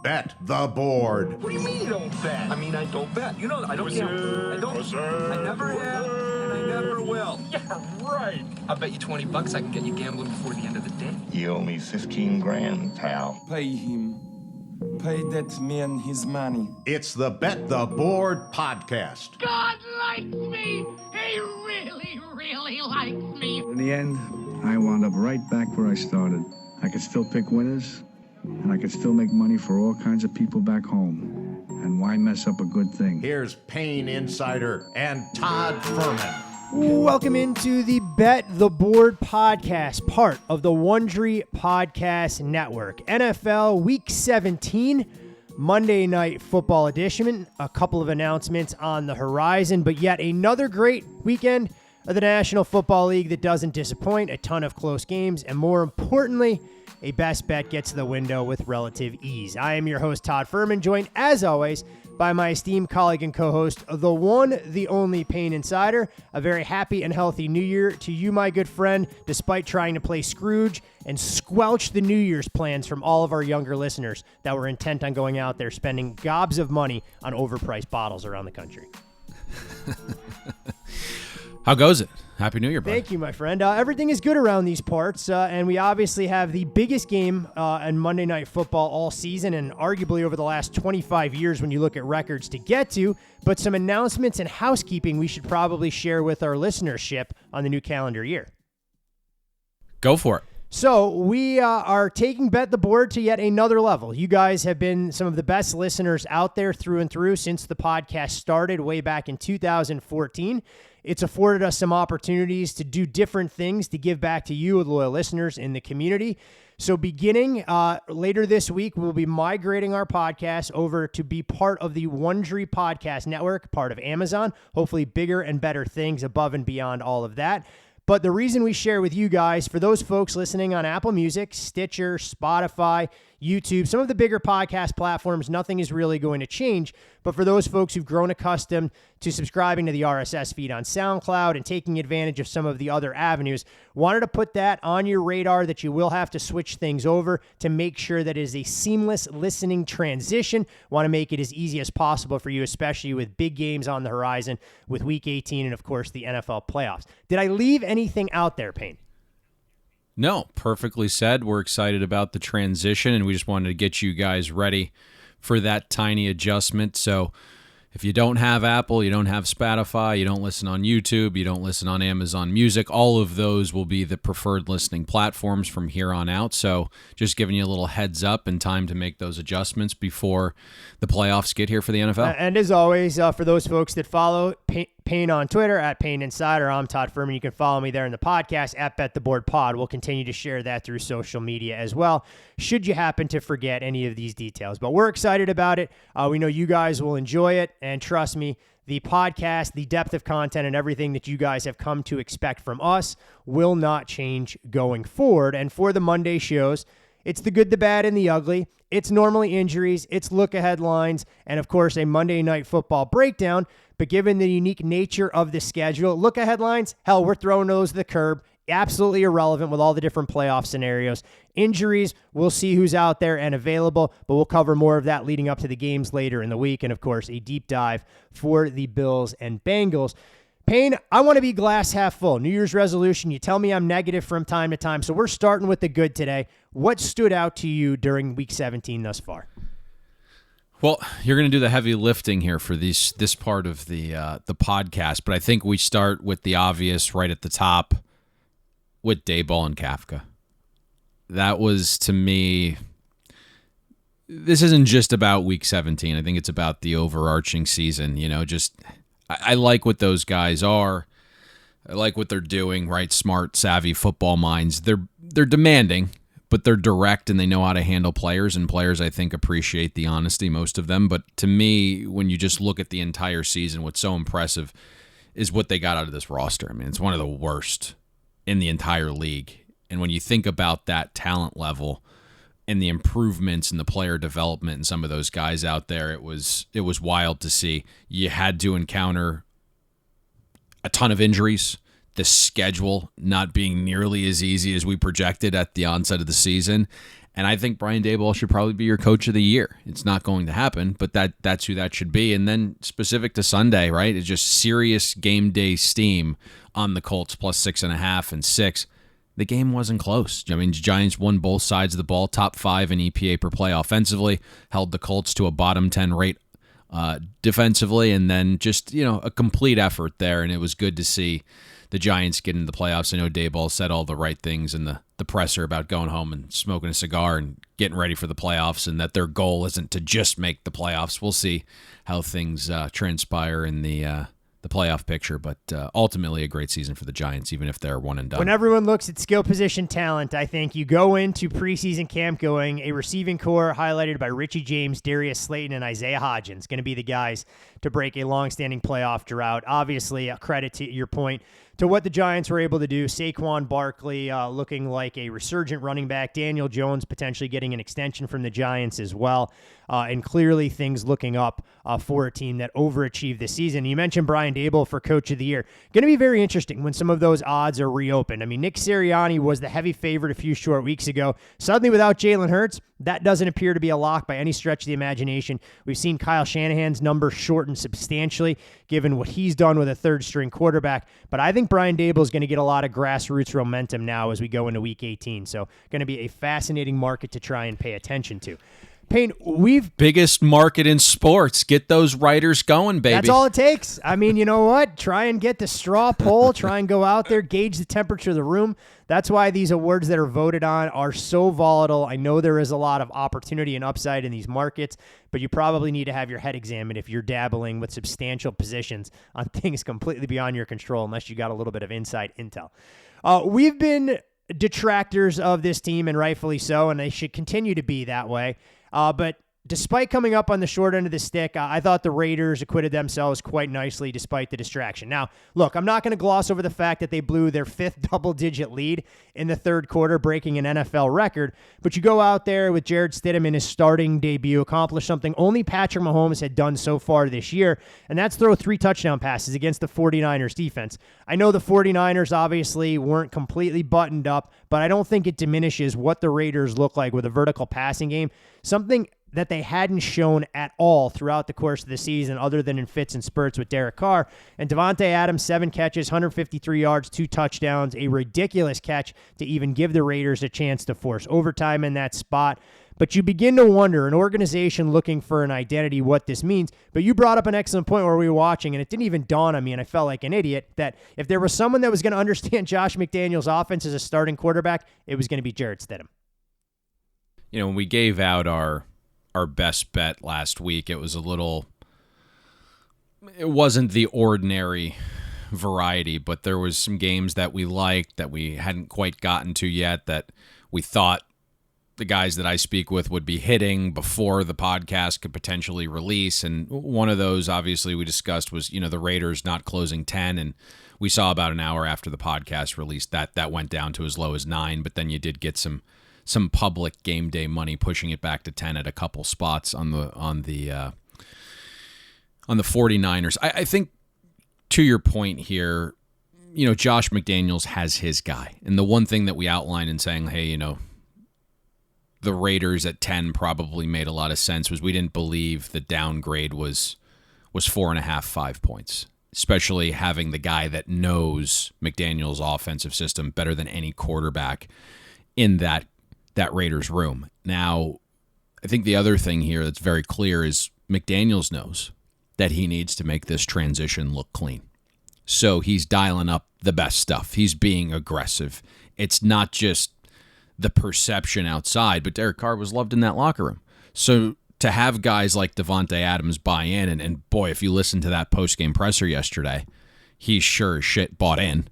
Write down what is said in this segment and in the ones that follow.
Bet the board. What do you mean you don't bet? I mean, I don't bet. You know, I don't gamble. I don't. I never have, and I never will. Yeah, right. I'll bet you $20 I can get you gambling before the end of the day. You owe me 15 grand, pal. Pay him. Pay that man his money. It's the Bet the Board podcast. God likes me. He really, really likes me. In the end, I wound up right back where I started. I could still pick winners, and I could still make money for all kinds of people back home. And why mess up a good thing? Here's Payne Insider and Todd Furman. Welcome into the Bet the Board podcast, part of the Wondery Podcast Network. NFL Week 17, Monday Night Football edition. A couple of announcements on the horizon, but yet another great weekend of the National Football League that doesn't disappoint. A ton of close games, and more importantly, a best bet gets to the window with relative ease. I am your host, Todd Furman, joined as always by my esteemed colleague and co-host, the one, the only Payne Insider. A very happy and healthy New Year to you, my good friend, despite trying to play Scrooge and squelch the New Year's plans from all of our younger listeners that were intent on going out there spending gobs of money on overpriced bottles around the country. How goes it? Happy New Year, buddy. Thank you, my friend. Everything is good around these parts, and we obviously have the biggest game in Monday Night Football all season, and arguably over the last 25 years when you look at records to get to, but some announcements and housekeeping we should probably share with our listenership on the new calendar year. Go for it. So we are taking Bet the Board to yet another level. You guys have been some of the best listeners out there through and through since the podcast started way back in 2014. It's afforded us some opportunities to do different things to give back to you, the loyal listeners in the community. So beginning later this week, we'll be migrating our podcast over to be part of the Wondery Podcast Network, part of Amazon, hopefully bigger and better things above and beyond all of that. But the reason we share with you guys, for those folks listening on Apple Music, Stitcher, Spotify, YouTube, some of the bigger podcast platforms, nothing is really going to change. But for those folks who've grown accustomed to subscribing to the RSS feed on SoundCloud and taking advantage of some of the other avenues, wanted to put that on your radar that you will have to switch things over to make sure that it is a seamless listening transition. Want to make it as easy as possible for you, especially with big games on the horizon with Week 18 and, of course, the NFL playoffs. Did I leave anything out there, Payne? No, perfectly said. We're excited about the transition, and we just wanted to get you guys ready for that tiny adjustment. So if you don't have Apple, you don't have Spotify, you don't listen on YouTube, you don't listen on Amazon Music, all of those will be the preferred listening platforms from here on out. So just giving you a little heads up and time to make those adjustments before the playoffs get here for the NFL. And as always, for those folks that follow Payne on Twitter, at Payne Insider, I'm Todd Furman. You can follow me there in the podcast, at Bet the Board Pod. We'll continue to share that through social media as well, should you happen to forget any of these details. But we're excited about it. We know you guys will enjoy it, and trust me, the podcast, the depth of content, and everything that you guys have come to expect from us will not change going forward. And for the Monday shows, it's the good, the bad, and the ugly. It's normally injuries. It's look-ahead lines. And, of course, a Monday Night Football breakdown. But given the unique nature of the schedule, look-ahead lines, hell, we're throwing those to the curb. Absolutely irrelevant with all the different playoff scenarios. Injuries, we'll see who's out there and available, but we'll cover more of that leading up to the games later in the week. And, of course, a deep dive for the Bills and Bengals. Payne, I want to be glass half full. New Year's resolution, you tell me I'm negative from time to time, so we're starting with the good today. What stood out to you during Week 17 thus far? Well, you're going to do the heavy lifting here for this part of the podcast, but I think we start with the obvious right at the top with Daboll and Kafka. That was, to me, this isn't just about Week 17. I think it's about the overarching season. You know, just I like what those guys are. I like what they're doing, right? Smart, savvy football minds. They're demanding, but they're direct and they know how to handle players, and players, I think, appreciate the honesty, most of them. But to me, when you just look at the entire season, what's so impressive is what they got out of this roster. I mean, it's one of the worst in the entire league. And when you think about that talent level and the improvements in the player development and some of those guys out there, it was wild to see. You had to encounter a ton of injuries, the schedule not being nearly as easy as we projected at the onset of the season, And I think Brian Daboll should probably be your coach of the year. It's not going to happen, but that's who that should be. And then specific to Sunday, right? It's just serious game day steam on the Colts plus 6.5 and 6. The game wasn't close. I mean, the Giants won both sides of the ball, top 5 in EPA per play offensively, held the Colts to a bottom 10 rate defensively, and then just, a complete effort there. And it was good to see the Giants get into the playoffs. I know Daboll said all the right things in the presser about going home and smoking a cigar and getting ready for the playoffs, and that their goal isn't to just make the playoffs. We'll see how things transpire in the playoff picture, but ultimately a great season for the Giants, even if they're one and done. When everyone looks at skill position talent, I think you go into preseason camp going a receiving core highlighted by Richie James, Darius Slayton, and Isaiah Hodgins, going to be the guys to break a long-standing playoff drought. Obviously, a credit to your point to what the Giants were able to do. Saquon Barkley looking like a resurgent running back. Daniel Jones potentially getting an extension from the Giants as well. And clearly things looking up for a team that overachieved this season. You mentioned Brian Daboll for Coach of the Year. Going to be very interesting when some of those odds are reopened. I mean, Nick Sirianni was the heavy favorite a few short weeks ago. Suddenly without Jalen Hurts, that doesn't appear to be a lock by any stretch of the imagination. We've seen Kyle Shanahan's number shortened substantially given what he's done with a third-string quarterback. But I think Brian Daboll is going to get a lot of grassroots momentum now as we go into Week 18. So going to be a fascinating market to try and pay attention to. Payne, biggest market in sports. Get those writers going, baby. That's all it takes. I mean, you know what? Try and get the straw poll. Try and go out there, gauge the temperature of the room. That's why these awards that are voted on are so volatile. I know there is a lot of opportunity and upside in these markets, but you probably need to have your head examined if you're dabbling with substantial positions on things completely beyond your control, unless you got a little bit of inside intel. We've been detractors of this team, and rightfully so, and they should continue to be that way. But despite coming up on the short end of the stick, I thought the Raiders acquitted themselves quite nicely despite the distraction. Now, look, I'm not going to gloss over the fact that they blew their 5th double-digit lead in the third quarter, breaking an NFL record. But you go out there with Jarrett Stidham in his starting debut, accomplish something only Patrick Mahomes had done so far this year, and that's throw 3 touchdown passes against the 49ers defense. I know the 49ers obviously weren't completely buttoned up, but I don't think it diminishes what the Raiders look like with a vertical passing game, something that they hadn't shown at all throughout the course of the season other than in fits and spurts with Derek Carr. And Devontae Adams, 7 catches, 153 yards, 2 touchdowns, a ridiculous catch to even give the Raiders a chance to force overtime in that spot. But you begin to wonder, an organization looking for an identity, what this means. But you brought up an excellent point where we were watching, and it didn't even dawn on me, and I felt like an idiot, that if there was someone that was going to understand Josh McDaniels' offense as a starting quarterback, it was going to be Jarrett Stidham. When we gave out our best bet last week, it wasn't the ordinary variety, but there was some games that we liked that we hadn't quite gotten to yet that we thought the guys that I speak with would be hitting before the podcast could potentially release. And one of those, obviously, we discussed was, the Raiders not closing 10. And we saw about an hour after the podcast released that went down to as low as 9. But then you did get some public game day money pushing it back to 10 at a couple spots on the 49ers. I think to your point here, Josh McDaniels has his guy. And the one thing that we outlined in saying, hey, the Raiders at 10 probably made a lot of sense was we didn't believe the downgrade was 4.5, 5 points, especially having the guy that knows McDaniels' offensive system better than any quarterback in that Raiders room. Now, I think the other thing here that's very clear is McDaniels knows that he needs to make this transition look clean. So he's dialing up the best stuff. He's being aggressive. It's not just the perception outside, but Derek Carr was loved in that locker room. So to have guys like Devontae Adams buy in, and boy, if you listen to that post-game presser yesterday, he sure as shit bought in.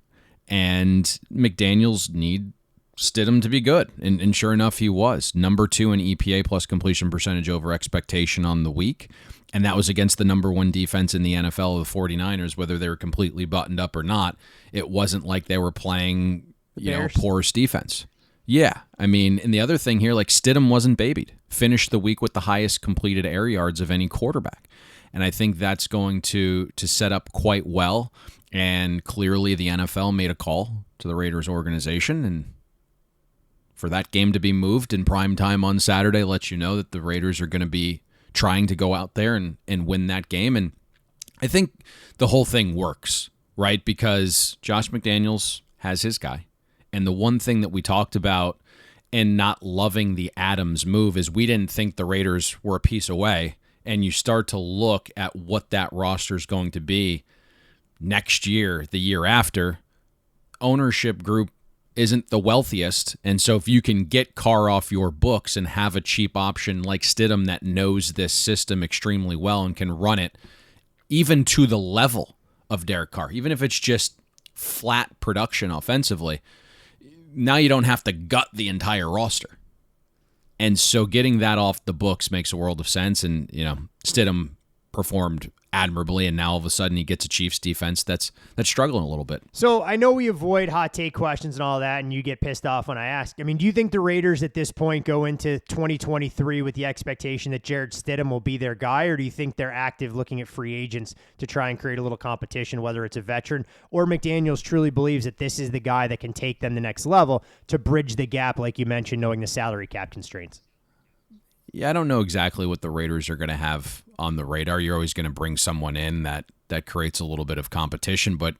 And McDaniels need Stidham to be good, and sure enough, he was. Number 2 in EPA plus completion percentage over expectation on the week, and that was against the number 1 defense in the NFL of the 49ers, whether they were completely buttoned up or not. It wasn't like they were playing, porous defense. Yeah, I mean, and the other thing here, Stidham wasn't babied. Finished the week with the highest completed air yards of any quarterback. And I think that's going to set up quite well. And clearly the NFL made a call to the Raiders organization, and for that game to be moved in prime time on Saturday lets you know that the Raiders are going to be trying to go out there and win that game. And I think the whole thing works, right? Because Josh McDaniels has his guy. And the one thing that we talked about in not loving the Adams move is we didn't think the Raiders were a piece away. And you start to look at what that roster is going to be next year, the year after. Ownership group isn't the wealthiest, and so if you can get Carr off your books and have a cheap option like Stidham that knows this system extremely well and can run it even to the level of Derek Carr, even if it's just flat production offensively, now you don't have to gut the entire roster. And so getting that off the books makes a world of sense, and Stidham performed admirably, and now all of a sudden he gets a Chiefs defense that's struggling a little bit. So I know we avoid hot take questions and all that, and you get pissed off when I ask. I mean, do you think the Raiders at this point go into 2023 with the expectation that Jarrett Stidham will be their guy, or do you think they're active looking at free agents to try and create a little competition, whether it's a veteran or McDaniels truly believes that this is the guy that can take them the next level to bridge the gap, like you mentioned, knowing the salary cap constraints? Yeah, I don't know exactly what the Raiders are going to have on the radar. You're always going to bring someone in that creates a little bit of competition. But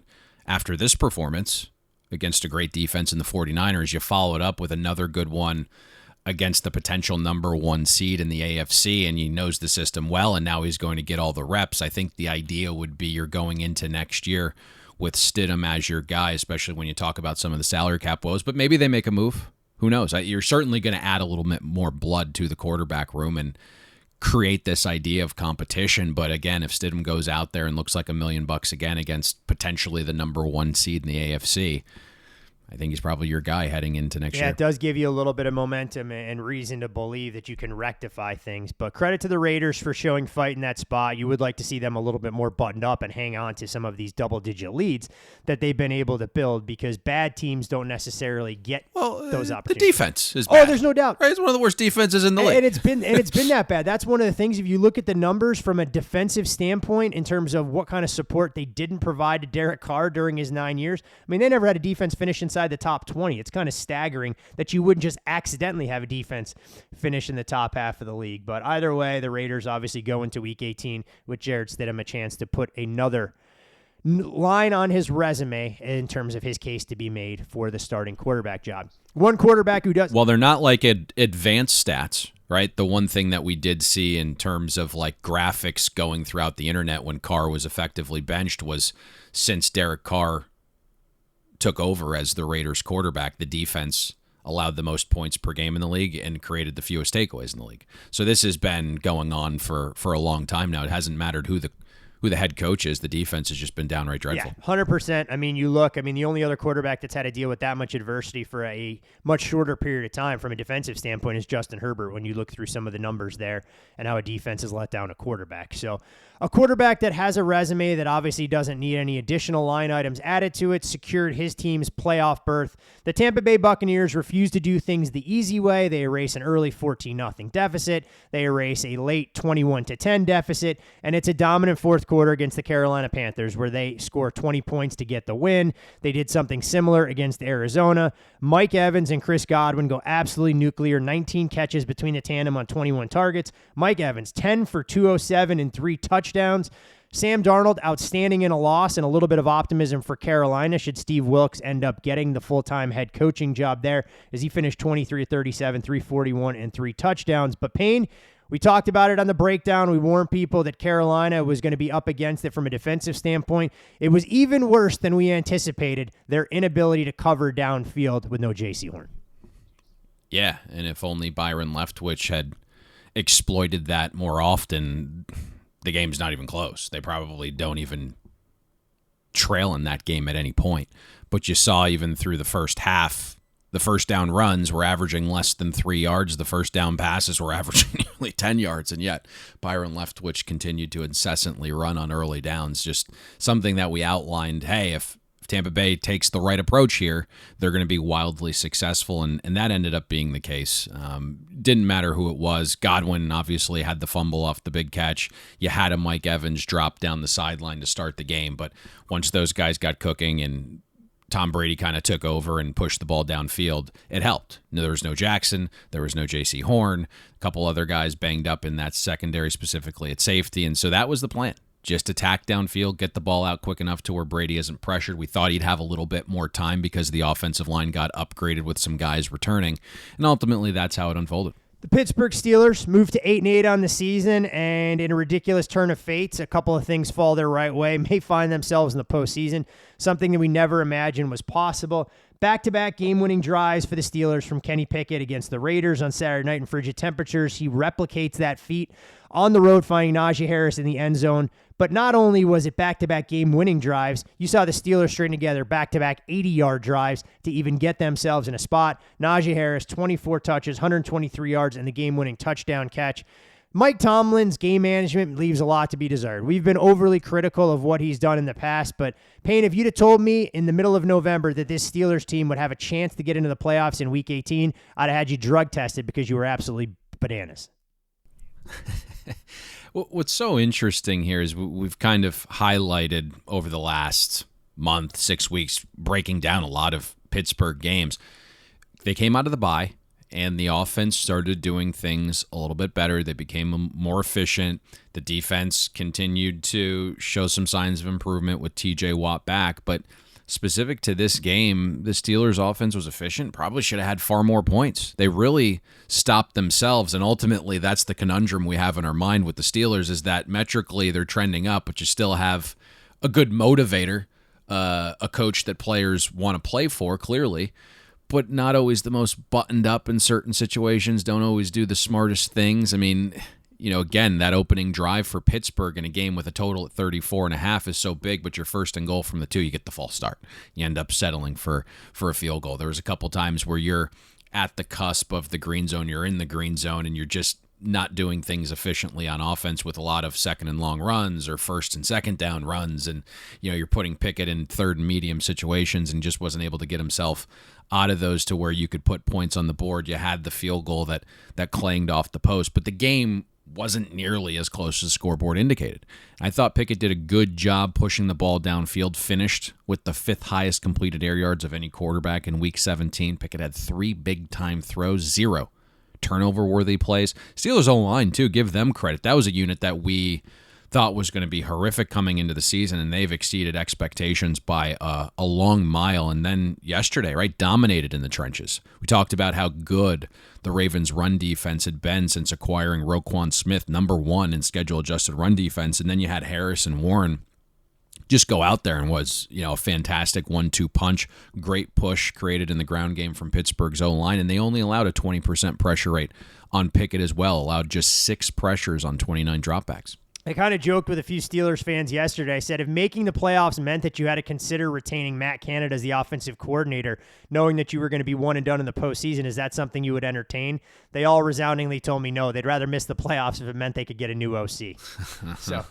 after this performance against a great defense in the 49ers, you follow it up with another good one against the potential number one seed in the AFC, and he knows the system well, and now he's going to get all the reps. I think the idea would be you're going into next year with Stidham as your guy, especially when you talk about some of the salary cap woes. But maybe they make a move. Who knows? You're certainly going to add a little bit more blood to the quarterback room and create this idea of competition. But again, if Stidham goes out there and looks like $1 million again against potentially the number one seed in the AFC, I think he's probably your guy heading into next year. Yeah, it does give you a little bit of momentum and reason to believe that you can rectify things. But credit to the Raiders for showing fight in that spot. You would like to see them a little bit more buttoned up and hang on to some of these double-digit leads that they've been able to build, because bad teams don't necessarily get those opportunities. The defense is bad. Oh, there's no doubt. Right? It's one of the worst defenses in the league. And it's been that bad. That's one of the things. If you look at the numbers from a defensive standpoint in terms of what kind of support they didn't provide to Derek Carr during his 9 years, I mean, they never had a defense finish inside the top 20. It's kind of staggering that you wouldn't just accidentally have a defense finish in the top half of the league. But either way, the Raiders obviously go into Week 18 with Jarrett Stidham a chance to put another line on his resume in terms of his case to be made for the starting quarterback job. One quarterback who does... Well, they're not like advanced stats, right? The one thing that we did see in terms of like graphics going throughout the internet when Carr was effectively benched was, since Derek Carr took over as the Raiders quarterback, the defense allowed the most points per game in the league and created the fewest takeaways in the league. So this has been going on for a long time now. It hasn't mattered who the head coach is. The defense has just been downright dreadful. Yeah, 100%. I mean, the only other quarterback that's had to deal with that much adversity for a much shorter period of time from a defensive standpoint is Justin Herbert, when you look through some of the numbers there and how a defense has let down a quarterback. So a quarterback that has a resume that obviously doesn't need any additional line items added to it secured his team's playoff berth. The Tampa Bay Buccaneers refuse to do things the easy way. They erase an early 14-0 deficit. They erase a late 21-10 deficit, and it's a dominant fourth quarter against the Carolina Panthers where they score 20 points to get the win. They did something similar against Arizona. Mike Evans and Chris Godwin go absolutely nuclear, 19 catches between the tandem on 21 targets. Mike Evans, 10 for 207 and 3 touchdowns. Sam Darnold, outstanding in a loss, and a little bit of optimism for Carolina should Steve Wilks end up getting the full-time head coaching job there, as he finished 23-37, 341, and 3 touchdowns. But Payne, we talked about it on the breakdown. We warned people that Carolina was going to be up against it from a defensive standpoint. It was even worse than we anticipated, their inability to cover downfield with no J.C. Horn. Yeah, and if only Byron Leftwich had exploited that more often, the game's not even close. They probably don't even trail in that game at any point. But you saw even through the first half, the first down runs were averaging less than 3 yards. The first down passes were averaging nearly 10 yards. And yet Byron Leftwich continued to incessantly run on early downs. Just something that we outlined, hey, if Tampa Bay takes the right approach here, they're going to be wildly successful, and that ended up being the case. Didn't matter who it was. Godwin obviously had the fumble off the big catch. You had a Mike Evans drop down the sideline to start the game, but once those guys got cooking and Tom Brady kind of took over and pushed the ball downfield, it helped. There was no Jackson. There was no J.C. Horn. A couple other guys banged up in that secondary, specifically at safety. And so that was the plan. Just attack downfield, get the ball out quick enough to where Brady isn't pressured. We thought he'd have a little bit more time because the offensive line got upgraded with some guys returning. And ultimately, that's how it unfolded. The Pittsburgh Steelers moved to 8-8 on the season, and in a ridiculous turn of fates, a couple of things fall their right way, may find themselves in the postseason, something that we never imagined was possible. Back-to-back game-winning drives for the Steelers from Kenny Pickett against the Raiders on Saturday night in frigid temperatures. He replicates that feat on the road, finding Najee Harris in the end zone. But not only was it back-to-back game-winning drives, you saw the Steelers string together back-to-back 80-yard drives to even get themselves in a spot. Najee Harris, 24 touches, 123 yards, and the game-winning touchdown catch. Mike Tomlin's game management leaves a lot to be desired. We've been overly critical of what he's done in the past, but Payne, if you'd have told me in the middle of November that this Steelers team would have a chance to get into the playoffs in Week 18, I'd have had you drug tested because you were absolutely bananas. What's so interesting here is we've kind of highlighted over the last month, 6 weeks, breaking down a lot of Pittsburgh games. They came out of the bye, and the offense started doing things a little bit better. They became more efficient. The defense continued to show some signs of improvement with TJ Watt back, but specific to this game, the Steelers' offense was efficient, probably should have had far more points. They really stopped themselves, and ultimately that's the conundrum we have in our mind with the Steelers is that metrically they're trending up, but you still have a good motivator, a coach that players want to play for, clearly, but not always the most buttoned up in certain situations, don't always do the smartest things. I mean, again, that opening drive for Pittsburgh in a game with a total at 34.5 is so big, but you're first and goal from the 2, you get the false start. You end up settling for a field goal. There was a couple times where you're at the cusp of the green zone, you're in the green zone, and you're just not doing things efficiently on offense with a lot of second and long runs or first and second down runs. And, you're putting Pickett in third and medium situations and just wasn't able to get himself out of those to where you could put points on the board. You had the field goal that clanged off the post, but the game wasn't nearly as close as the scoreboard indicated. I thought Pickett did a good job pushing the ball downfield, finished with the 5th highest completed air yards of any quarterback in Week 17. Pickett had 3 big-time throws, 0 turnover-worthy plays. Steelers' O-line, too, give them credit. That was a unit that we thought was going to be horrific coming into the season, and they've exceeded expectations by a long mile. And then yesterday, right, dominated in the trenches. We talked about how good the Ravens' run defense had been since acquiring Roquan Smith, number 1 in schedule-adjusted run defense. And then you had Harris and Warren just go out there and was, a fantastic 1-2 punch. Great push created in the ground game from Pittsburgh's O-line, and they only allowed a 20% pressure rate on Pickett as well, allowed just 6 pressures on 29 dropbacks. I kind of joked with a few Steelers fans yesterday. I said, if making the playoffs meant that you had to consider retaining Matt Canada as the offensive coordinator, knowing that you were going to be one and done in the postseason, is that something you would entertain? They all resoundingly told me no. They'd rather miss the playoffs if it meant they could get a new OC. So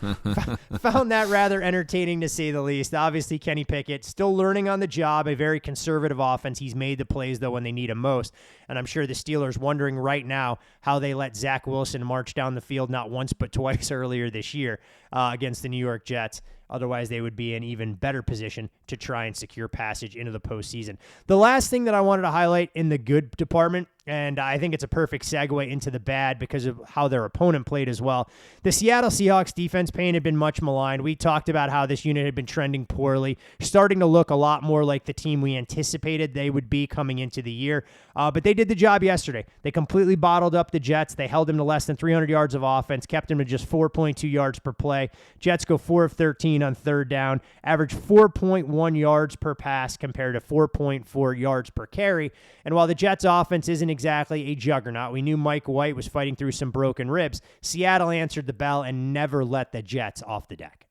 found that rather entertaining to say the least. Obviously, Kenny Pickett still learning on the job, a very conservative offense. He's made the plays, though, when they need him most. And I'm sure the Steelers wondering right now how they let Zach Wilson march down the field not once but twice earlier this year against the New York Jets. Otherwise, they would be in even better position to try and secure passage into the postseason. The last thing that I wanted to highlight in the good department, and I think it's a perfect segue into the bad because of how their opponent played as well. The Seattle Seahawks defense, Payne, had been much maligned. We talked about how this unit had been trending poorly, starting to look a lot more like the team we anticipated they would be coming into the year. But they did the job yesterday. They completely bottled up the Jets. They held them to less than 300 yards of offense, kept them to just 4.2 yards per play. Jets go 4 of 13 on third down, average 4.1 yards per pass compared to 4.4 yards per carry. And while the Jets offense isn't exactly a juggernaut, we knew Mike White was fighting through some broken ribs. Seattle answered the bell and never let the Jets off the deck.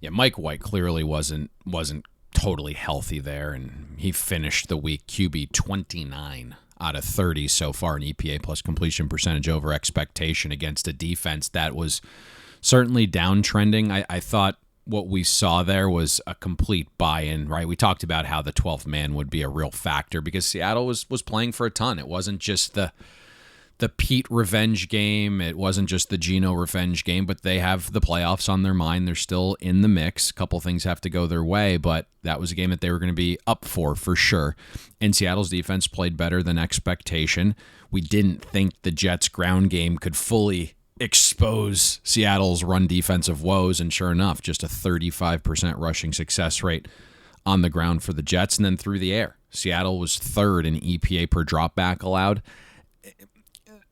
Yeah, Mike White clearly wasn't totally healthy there, and he finished the week QB 29 out of 30 so far in EPA plus completion percentage over expectation against a defense that was certainly downtrending. I thought what we saw there was a complete buy-in, right? We talked about how the 12th man would be a real factor because Seattle was playing for a ton. It wasn't just the Pete revenge game. It wasn't just the Geno revenge game, but they have the playoffs on their mind. They're still in the mix. A couple things have to go their way, but that was a game that they were going to be up for sure. And Seattle's defense played better than expectation. We didn't think the Jets' ground game could fully expose Seattle's run defensive woes, and sure enough, just a 35% rushing success rate on the ground for the Jets. And then through the air, Seattle was third in EPA per dropback allowed.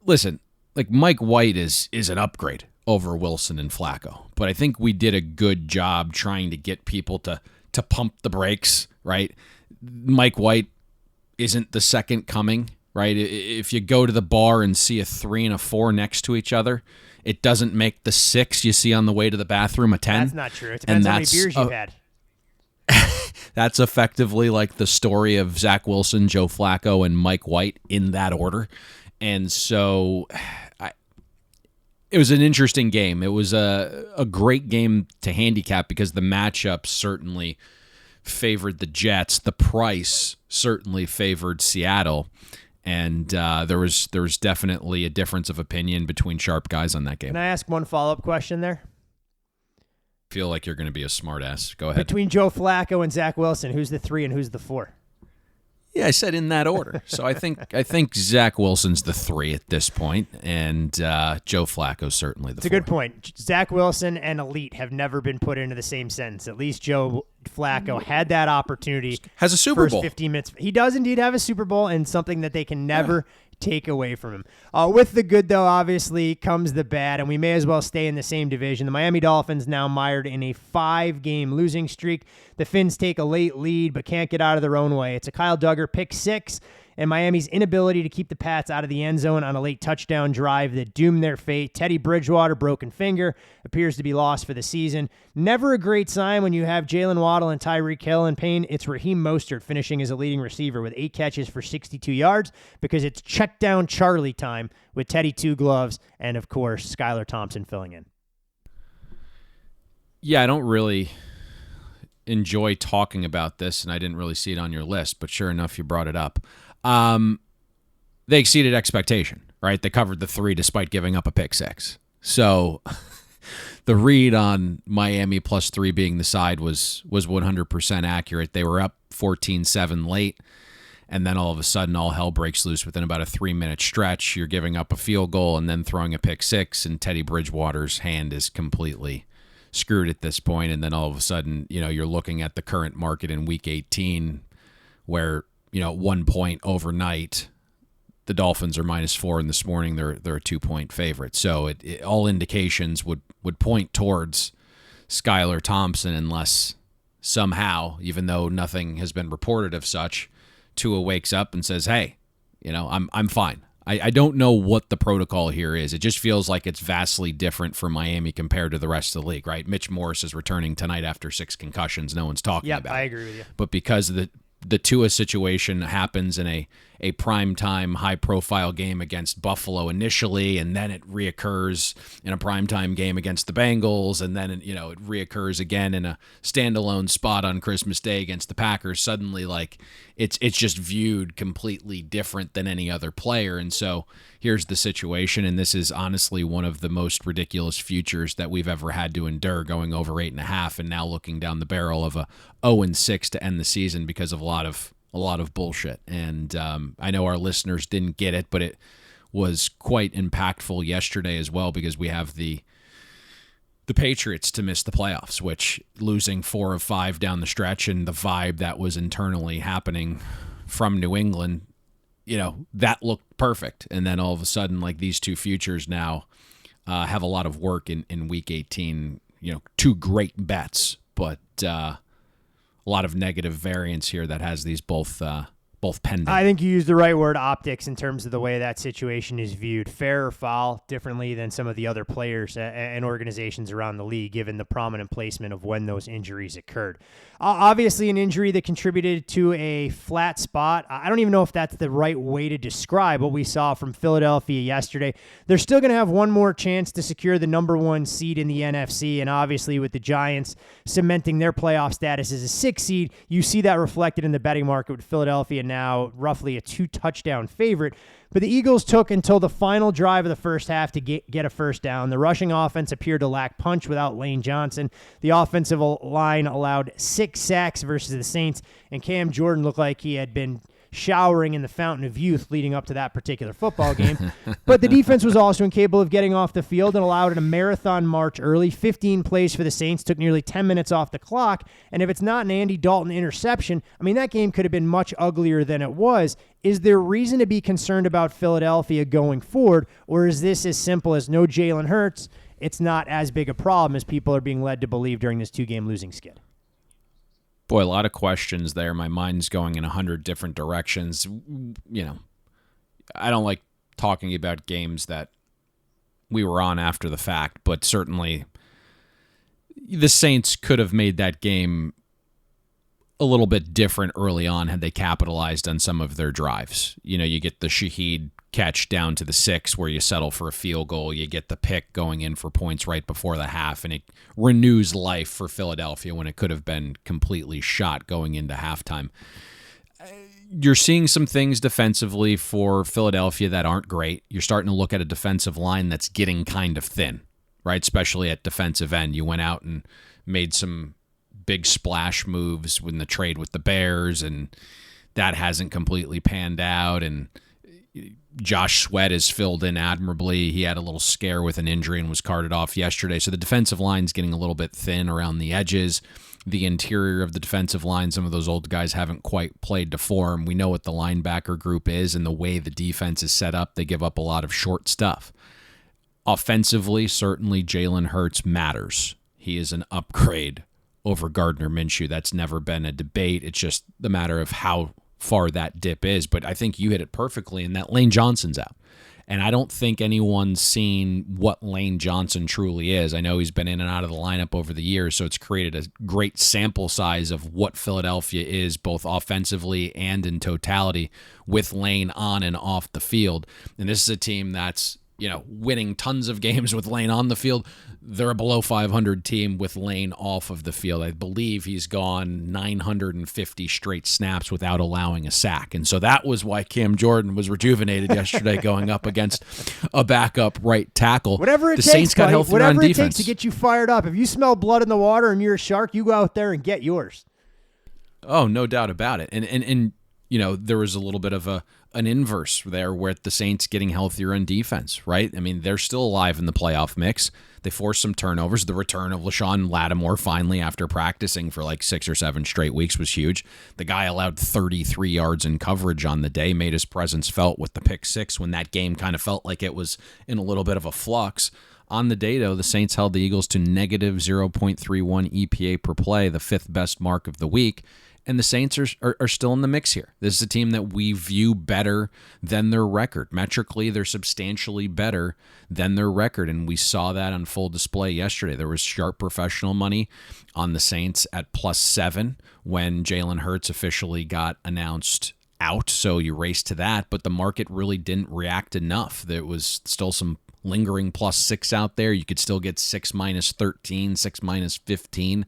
Listen, like Mike White is an upgrade over Wilson and Flacco, but I think we did a good job trying to get people to pump the brakes, right? Mike White isn't the second coming, right? If you go to the bar and see a 3 and a 4 next to each other, it doesn't make the 6 you see on the way to the bathroom a 10. That's not true. It depends how many beers you've had. That's effectively like the story of Zach Wilson, Joe Flacco, and Mike White in that order. And so it was an interesting game. It was a great game to handicap because the matchup certainly favored the Jets. The price certainly favored Seattle. And there was definitely a difference of opinion between sharp guys on that game. Can I ask one follow-up question there? Feel like you're going to be a smartass. Go ahead. Between Joe Flacco and Zach Wilson, who's the 3 and who's the 4? Yeah, I said in that order. So I think Zach Wilson's the 3 at this point, and Joe Flacco's certainly the 4. It's a good point. Zach Wilson and elite have never been put into the same sentence. At least Joe Flacco had that opportunity. Has a Super Bowl. First 15 minutes. He does indeed have a Super Bowl, and something that they can never take away from him. With the good, though, obviously, comes the bad, and we may as well stay in the same division. The Miami Dolphins now mired in a 5-game losing streak. The Finns take a late lead, but can't get out of their own way. It's a Kyle Duggar pick 6, and Miami's inability to keep the Pats out of the end zone on a late touchdown drive that doomed their fate. Teddy Bridgewater, broken finger, appears to be lost for the season. Never a great sign when you have Jalen Waddle and Tyreek Hill in pain. It's Raheem Mostert finishing as a leading receiver with 8 catches for 62 yards because it's check down Charlie time with Teddy Two Gloves and, of course, Skylar Thompson filling in. Yeah, I don't really enjoy talking about this, and I didn't really see it on your list, but sure enough, you brought it up. They exceeded expectation, right? They covered the 3 despite giving up a pick 6. So the read on Miami plus 3 being the side was 100% accurate. They were up 14-7 late, and then all of a sudden all hell breaks loose within about a 3-minute stretch. You're giving up a field goal and then throwing a pick 6, and Teddy Bridgewater's hand is completely screwed at this point. And then all of a sudden, you're looking at the current market in Week 18 where, at 1 point overnight, the Dolphins are -4, and this morning they're a 2-point favorite. So it all indications would point towards Skylar Thompson unless somehow, even though nothing has been reported of such, Tua wakes up and says, hey, I'm fine. I don't know what the protocol here is. It just feels like it's vastly different for Miami compared to the rest of the league, right? Mitch Morse is returning tonight after 6 concussions. No one's talking about it. I agree with you. But because the Tua situation happens in a primetime, high-profile game against Buffalo initially, and then it reoccurs in a primetime game against the Bengals, and then it reoccurs again in a standalone spot on Christmas Day against the Packers. Suddenly, it's just viewed completely different than any other player. And so here's the situation, and this is honestly one of the most ridiculous futures that we've ever had to endure, going over 8.5, and now looking down the barrel of a 0-6 to end the season because of a lot of bullshit. And I know our listeners didn't get it, but it was quite impactful yesterday as well because we have the Patriots to miss the playoffs, which losing 4 of 5 down the stretch and the vibe that was internally happening from New England, that looked perfect. And then all of a sudden, these two futures now have a lot of work in Week 18, 2 great bets, but a lot of negative variance here that has these both pending. I think you used the right word, optics, in terms of the way that situation is viewed. Fair or foul, differently than some of the other players and organizations around the league, given the prominent placement of when those injuries occurred. Obviously, an injury that contributed to a flat spot. I don't even know if that's the right way to describe what we saw from Philadelphia yesterday. They're still going to have one more chance to secure the number 1 seed in the NFC, and obviously with the Giants cementing their playoff status as a 6th seed, you see that reflected in the betting market with Philadelphia now roughly a 2-touchdown favorite. But the Eagles took until the final drive of the first half to get a first down. The rushing offense appeared to lack punch without Lane Johnson. The offensive line allowed 6 sacks versus the Saints, and Cam Jordan looked like he had been showering in the fountain of youth leading up to that particular football game. But the defense was also incapable of getting off the field and allowed a marathon march early. 15 plays for the Saints, took nearly 10 minutes off the clock. And if it's not an Andy Dalton interception, I mean, that game could have been much uglier than it was. Is there reason to be concerned about Philadelphia going forward, or is this as simple as no Jalen Hurts? It's not as big a problem as people are being led to believe during this 2-game losing skid. Boy, a lot of questions there. My mind's going in 100 different directions. You know, I don't like talking about games that we were on after the fact, but certainly the Saints could have made that game a little bit different early on had they capitalized on some of their drives. You know, you get the Shaheed catch down to the 6 where you settle for a field goal. You get the pick going in for points right before the half, and it renews life for Philadelphia when it could have been completely shot going into halftime. You're seeing some things defensively for Philadelphia that aren't great. You're starting to look at a defensive line that's getting kind of thin, right? Especially at defensive end. You went out and made some big splash moves in the trade with the Bears, and that hasn't completely panned out, and Josh Sweat is filled in admirably. He had a little scare with an injury and was carted off yesterday. So the defensive line's getting a little bit thin around the edges. The interior of the defensive line, some of those old guys haven't quite played to form. We know what the linebacker group is and the way the defense is set up. They give up a lot of short stuff. Offensively, certainly Jalen Hurts matters. He is an upgrade over Gardner Minshew. That's never been a debate. It's just the matter of how far that dip is, but I think you hit it perfectly in that Lane Johnson's out. And I don't think anyone's seen what Lane Johnson truly is. I know he's been in and out of the lineup over the years, so it's created a great sample size of what Philadelphia is, both offensively and in totality, with Lane on and off the field. And this is a team that's, you know, winning tons of games with Lane on the field. They're a below 500 team with Lane off of the field. I believe he's gone 950 straight snaps without allowing a sack. And so that was why Cam Jordan was rejuvenated yesterday going up against a backup right tackle. Whatever it the takes, Saints got healthier whatever on it defense. takes to get you fired up. If you smell blood in the water and you're a shark, you go out there and get yours. Oh, no doubt about it. And you know, there was a little bit of an inverse there with the Saints getting healthier on defense, right? I mean, they're still alive in the playoff mix. They forced some turnovers. The return of LaShawn Lattimore finally after practicing for like 6 or 7 straight weeks was huge. The guy allowed 33 yards in coverage on the day, made his presence felt with the pick 6 when that game kind of felt like it was in a little bit of a flux. On the day, though, the Saints held the Eagles to negative 0.31 EPA per play, the 5th best mark of the week. And the Saints are still in the mix here. This is a team that we view better than their record. Metrically, they're substantially better than their record, and we saw that on full display yesterday. There was sharp professional money on the Saints at +7 when Jalen Hurts officially got announced out, so you raced to that, but the market really didn't react enough. There was still some lingering +6 out there. You could still get 6 minus 13, 6 minus 15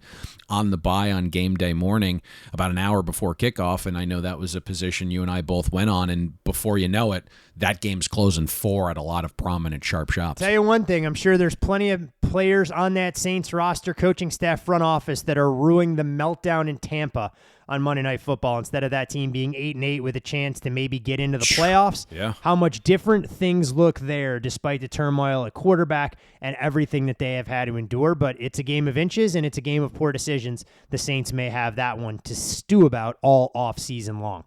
on the buy on game day morning about an hour before kickoff. And I know that was a position you and I both went on. And before you know it, that game's closing 4 at a lot of prominent sharp shops. Tell you one thing, I'm sure there's plenty of players on that Saints roster, coaching staff, front office that are ruining the meltdown in Tampa on Monday Night Football instead of that team being 8-8 with a chance to maybe get into the playoffs. Yeah. How much different things look there despite the turmoil at quarterback and everything that they have had to endure. But it's a game of inches and it's a game of poor decisions. The Saints may have that one to stew about all off season long.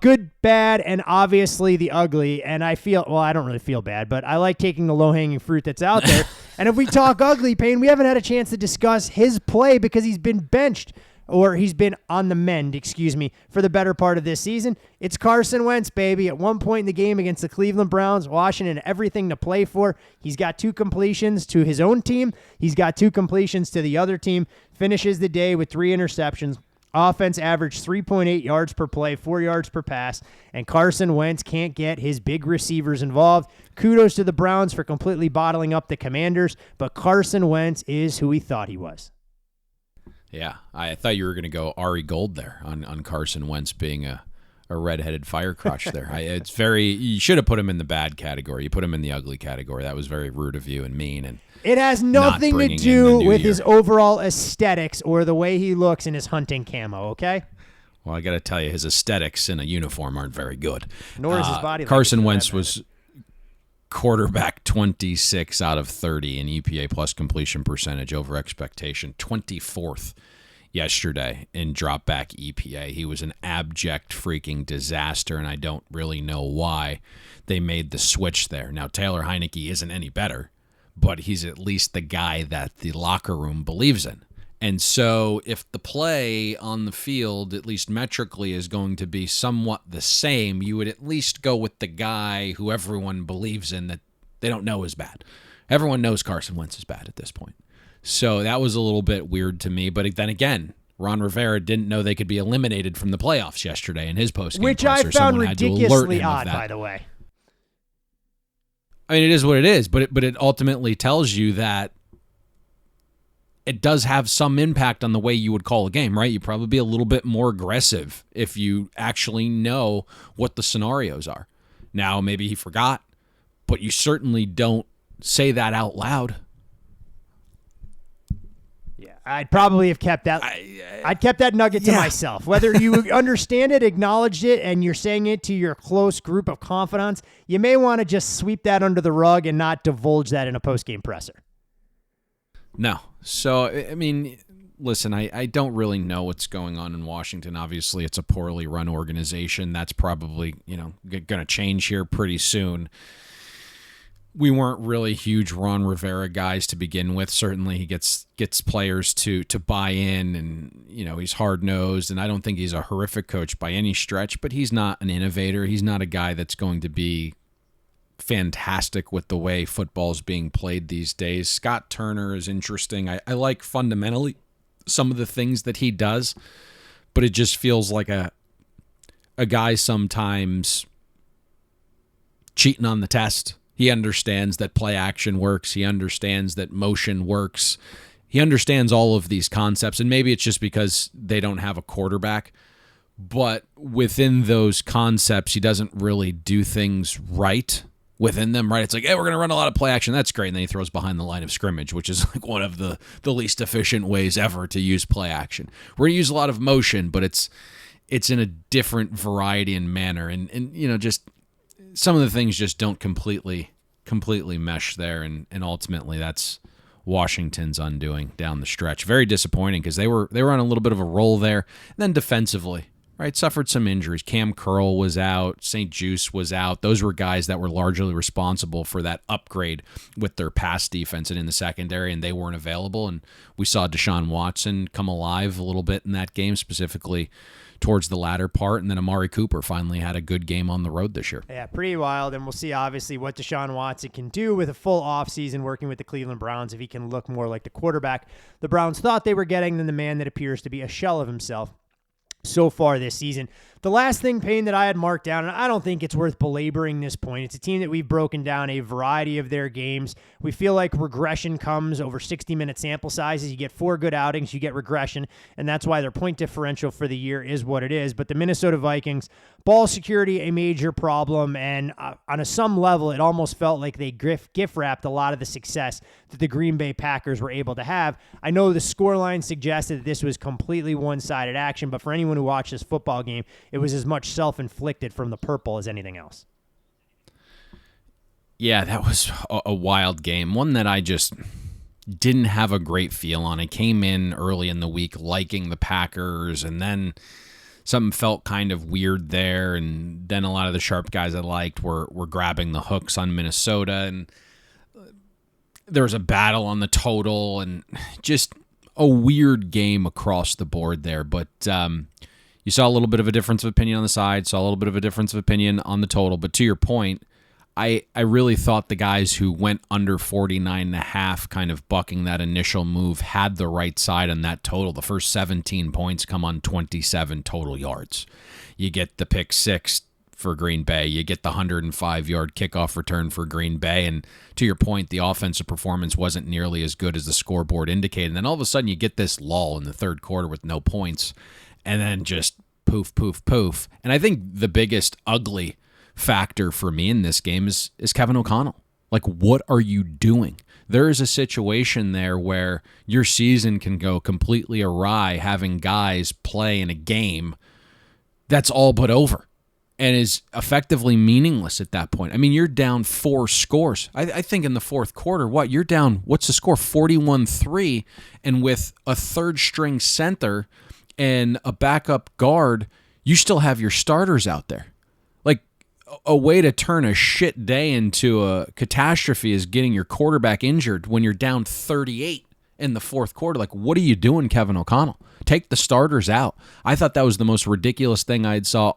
Good, bad, and obviously the ugly. And I don't really feel bad, but I like taking the low-hanging fruit that's out there. And if we talk ugly, Payne, we haven't had a chance to discuss his play because he's been benched. Or he's been on the mend, for the better part of this season. It's Carson Wentz, baby. At one point in the game against the Cleveland Browns, Washington, everything to play for. He's got 2 completions to his own team. He's got 2 completions to the other team. Finishes the day with 3 interceptions. Offense averaged 3.8 yards per play, 4 yards per pass, and Carson Wentz can't get his big receivers involved. Kudos to the Browns for completely bottling up the Commanders, but Carson Wentz is who he thought he was. Yeah, I thought you were going to go Ari Gold there on Carson Wentz being a a redheaded fire crush there. You should have put him in the bad category. You put him in the ugly category. That was very rude of you and mean. And it has nothing to do with his overall aesthetics or the way he looks in his hunting camo, okay? Well, I got to tell you, his aesthetics in a uniform aren't very good. Nor is his body. Carson Wentz was quarterback 26 out of 30 in EPA plus completion percentage over expectation, 24th yesterday in drop back EPA. He was an abject freaking disaster, and I don't really know why they made the switch there. Now, Taylor Heineke isn't any better, but he's at least the guy that the locker room believes in. And so if the play on the field, at least metrically, is going to be somewhat the same, you would at least go with the guy who everyone believes in that they don't know is bad. Everyone knows Carson Wentz is bad at this point. So that was a little bit weird to me. But then again, Ron Rivera didn't know they could be eliminated from the playoffs yesterday in his postgame which presser. I found ridiculously odd, by the way. I mean, it is what it is, but it ultimately tells you that it does have some impact on the way you would call a game, right? You'd probably be a little bit more aggressive if you actually know what the scenarios are. Now, maybe he forgot, but you certainly don't say that out loud. Yeah, I'd probably have kept that. I'd kept that nugget to myself. Whether you understand it, acknowledged it, and you're saying it to your close group of confidants, you may want to just sweep that under the rug and not divulge that in a postgame presser. No. So, I mean, listen, I don't really know what's going on in Washington. Obviously, it's a poorly run organization. That's probably, going to change here pretty soon. We weren't really huge Ron Rivera guys to begin with. Certainly, he gets players to buy in, and, he's hard-nosed, and I don't think he's a horrific coach by any stretch, but he's not an innovator. He's not a guy that's going to be fantastic with the way football's being played these days. Scott Turner is interesting. I like fundamentally some of the things that he does, but it just feels like a guy sometimes cheating on the test. He understands that play action works. He understands that motion works. He understands all of these concepts, and maybe it's just because they don't have a quarterback, but within those concepts, he doesn't really do things right within them, right? It's like, hey, we're going to run a lot of play action. That's great. And then he throws behind the line of scrimmage, which is like one of the least efficient ways ever to use play action. We're going to use a lot of motion, but it's in a different variety and manner. And just some of the things just don't completely mesh there. And ultimately that's Washington's undoing down the stretch. Very disappointing because they were on a little bit of a roll there. And then defensively, right, suffered some injuries. Cam Curl was out. St. Juice was out. Those were guys that were largely responsible for that upgrade with their pass defense and in the secondary, and they weren't available. And we saw Deshaun Watson come alive a little bit in that game, specifically towards the latter part. And then Amari Cooper finally had a good game on the road this year. Yeah, pretty wild. And we'll see, obviously, what Deshaun Watson can do with a full offseason working with the Cleveland Browns, if he can look more like the quarterback the Browns thought they were getting than the man that appears to be a shell of himself so far this season. The last thing, Payne, that I had marked down, and I don't think it's worth belaboring this point, it's a team that we've broken down a variety of their games. We feel like regression comes over 60-minute sample sizes. You get 4 good outings, you get regression, and that's why their point differential for the year is what it is. But the Minnesota Vikings, ball security, a major problem, and on some level, it almost felt like they gift-wrapped a lot of the success that the Green Bay Packers were able to have. I know the scoreline suggested that this was completely one-sided action, but for anyone who watched this football game, it was as much self-inflicted from the purple as anything else. Yeah, that was a wild game. One that I just didn't have a great feel on. I came in early in the week liking the Packers, and then something felt kind of weird there, and then a lot of the sharp guys I liked were grabbing the hooks on Minnesota, and there was a battle on the total, and just a weird game across the board there. But you saw a little bit of a difference of opinion on the side, saw a little bit of a difference of opinion on the total. But to your point, I really thought the guys who went under 49.5, kind of bucking that initial move, had the right side on that total. The first 17 points come on 27 total yards. You get the pick 6 for Green Bay. You get the 105-yard kickoff return for Green Bay. And to your point, the offensive performance wasn't nearly as good as the scoreboard indicated. And then all of a sudden you get this lull in the third quarter with no points, and then just poof, poof, poof. And I think the biggest ugly factor for me in this game is Kevin O'Connell. Like, what are you doing? There is a situation there where your season can go completely awry having guys play in a game that's all but over and is effectively meaningless at that point. I mean, you're down 4 scores. I think in the fourth quarter, you're down, what's the score? 41-3, and with a third-string center and a backup guard, you still have your starters out there. Like, a way to turn a shit day into a catastrophe is getting your quarterback injured when you're down 38 in the fourth quarter. Like, what are you doing, Kevin O'Connell? Take the starters out. I thought that was the most ridiculous thing I had saw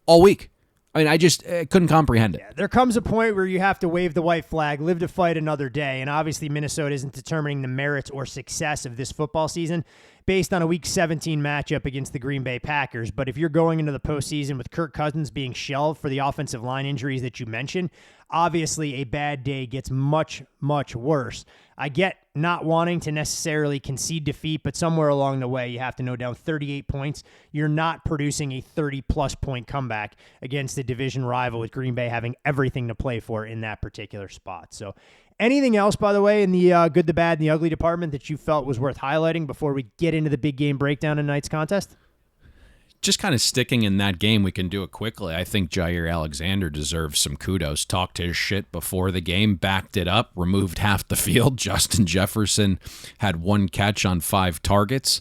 all week. I mean, I just couldn't comprehend it. Yeah, there comes a point where you have to wave the white flag, live to fight another day, and obviously Minnesota isn't determining the merits or success of this football season based on a Week 17 matchup against the Green Bay Packers. But if you're going into the postseason with Kirk Cousins being shelved for the offensive line injuries that you mentioned, obviously a bad day gets much, much worse. I get not wanting to necessarily concede defeat, but somewhere along the way, you have to know down 38 points, you're not producing a 30-plus point comeback against the division rival, with Green Bay having everything to play for in that particular spot. So anything else, by the way, in the good, the bad, and the ugly department that you felt was worth highlighting before we get into the big game breakdown in tonight's contest? Just kind of sticking in that game, we can do it quickly. I think Jair Alexander deserves some kudos. Talked his shit before the game, backed it up, removed half the field. Justin Jefferson had 1 catch on 5 targets.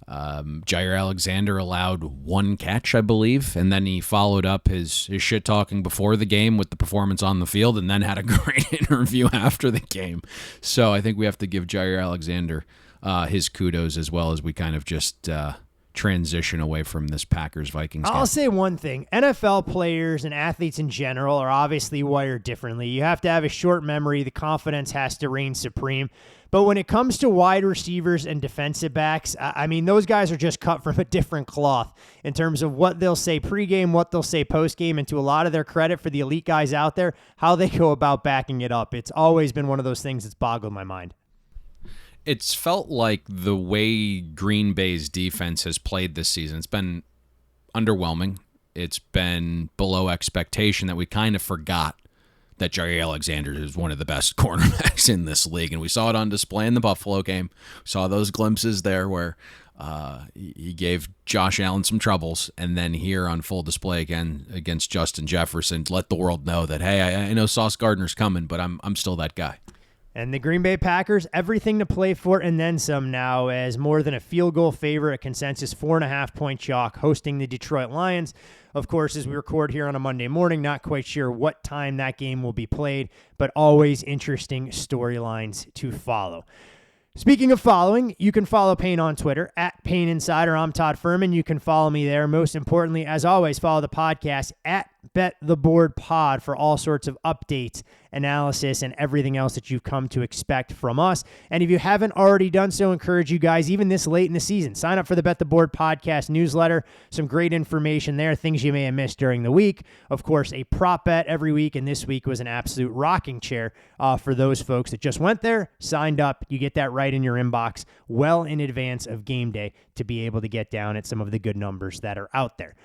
Jair Alexander allowed 1 catch, I believe, and then he followed up his shit talking before the game with the performance on the field, and then had a great interview after the game. So I think we have to give Jair Alexander his kudos, as well as we kind of just transition away from this Packers-Vikings game. I'll say one thing. NFL players and athletes in general are obviously wired differently. You have to have a short memory. The confidence has to reign supreme. But when it comes to wide receivers and defensive backs, I mean, those guys are just cut from a different cloth in terms of what they'll say pregame, what they'll say postgame, and to a lot of their credit for the elite guys out there, how they go about backing it up. It's always been one of those things that's boggled my mind. It's felt like the way Green Bay's defense has played this season, it's been underwhelming. It's been below expectation, that we kind of forgot that Jair Alexander is one of the best cornerbacks in this league. And we saw it on display in the Buffalo game. We saw those glimpses there where he gave Josh Allen some troubles. And then here on full display again against Justin Jefferson, to let the world know that, hey, I know Sauce Gardner's coming, but I'm still that guy. And the Green Bay Packers, everything to play for and then some now, as more than a field goal favorite, a consensus 4.5-point chalk, hosting the Detroit Lions. Of course, as we record here on a Monday morning, not quite sure what time that game will be played, but always interesting storylines to follow. Speaking of following, you can follow Payne on Twitter, @PayneInsider. I'm Todd Furman. You can follow me there. Most importantly, as always, follow the podcast @BetTheBoardPod for all sorts of updates, analysis, and everything else that you've come to expect from us. And if you haven't already done so, encourage you guys, even this late in the season, sign up for the Bet the Board podcast newsletter. Some great information there, things you may have missed during the week. Of course, a prop bet every week, and this week was an absolute rocking chair for those folks that just went there, signed up. You get that right in your inbox well in advance of game day to be able to get down at some of the good numbers that are out there.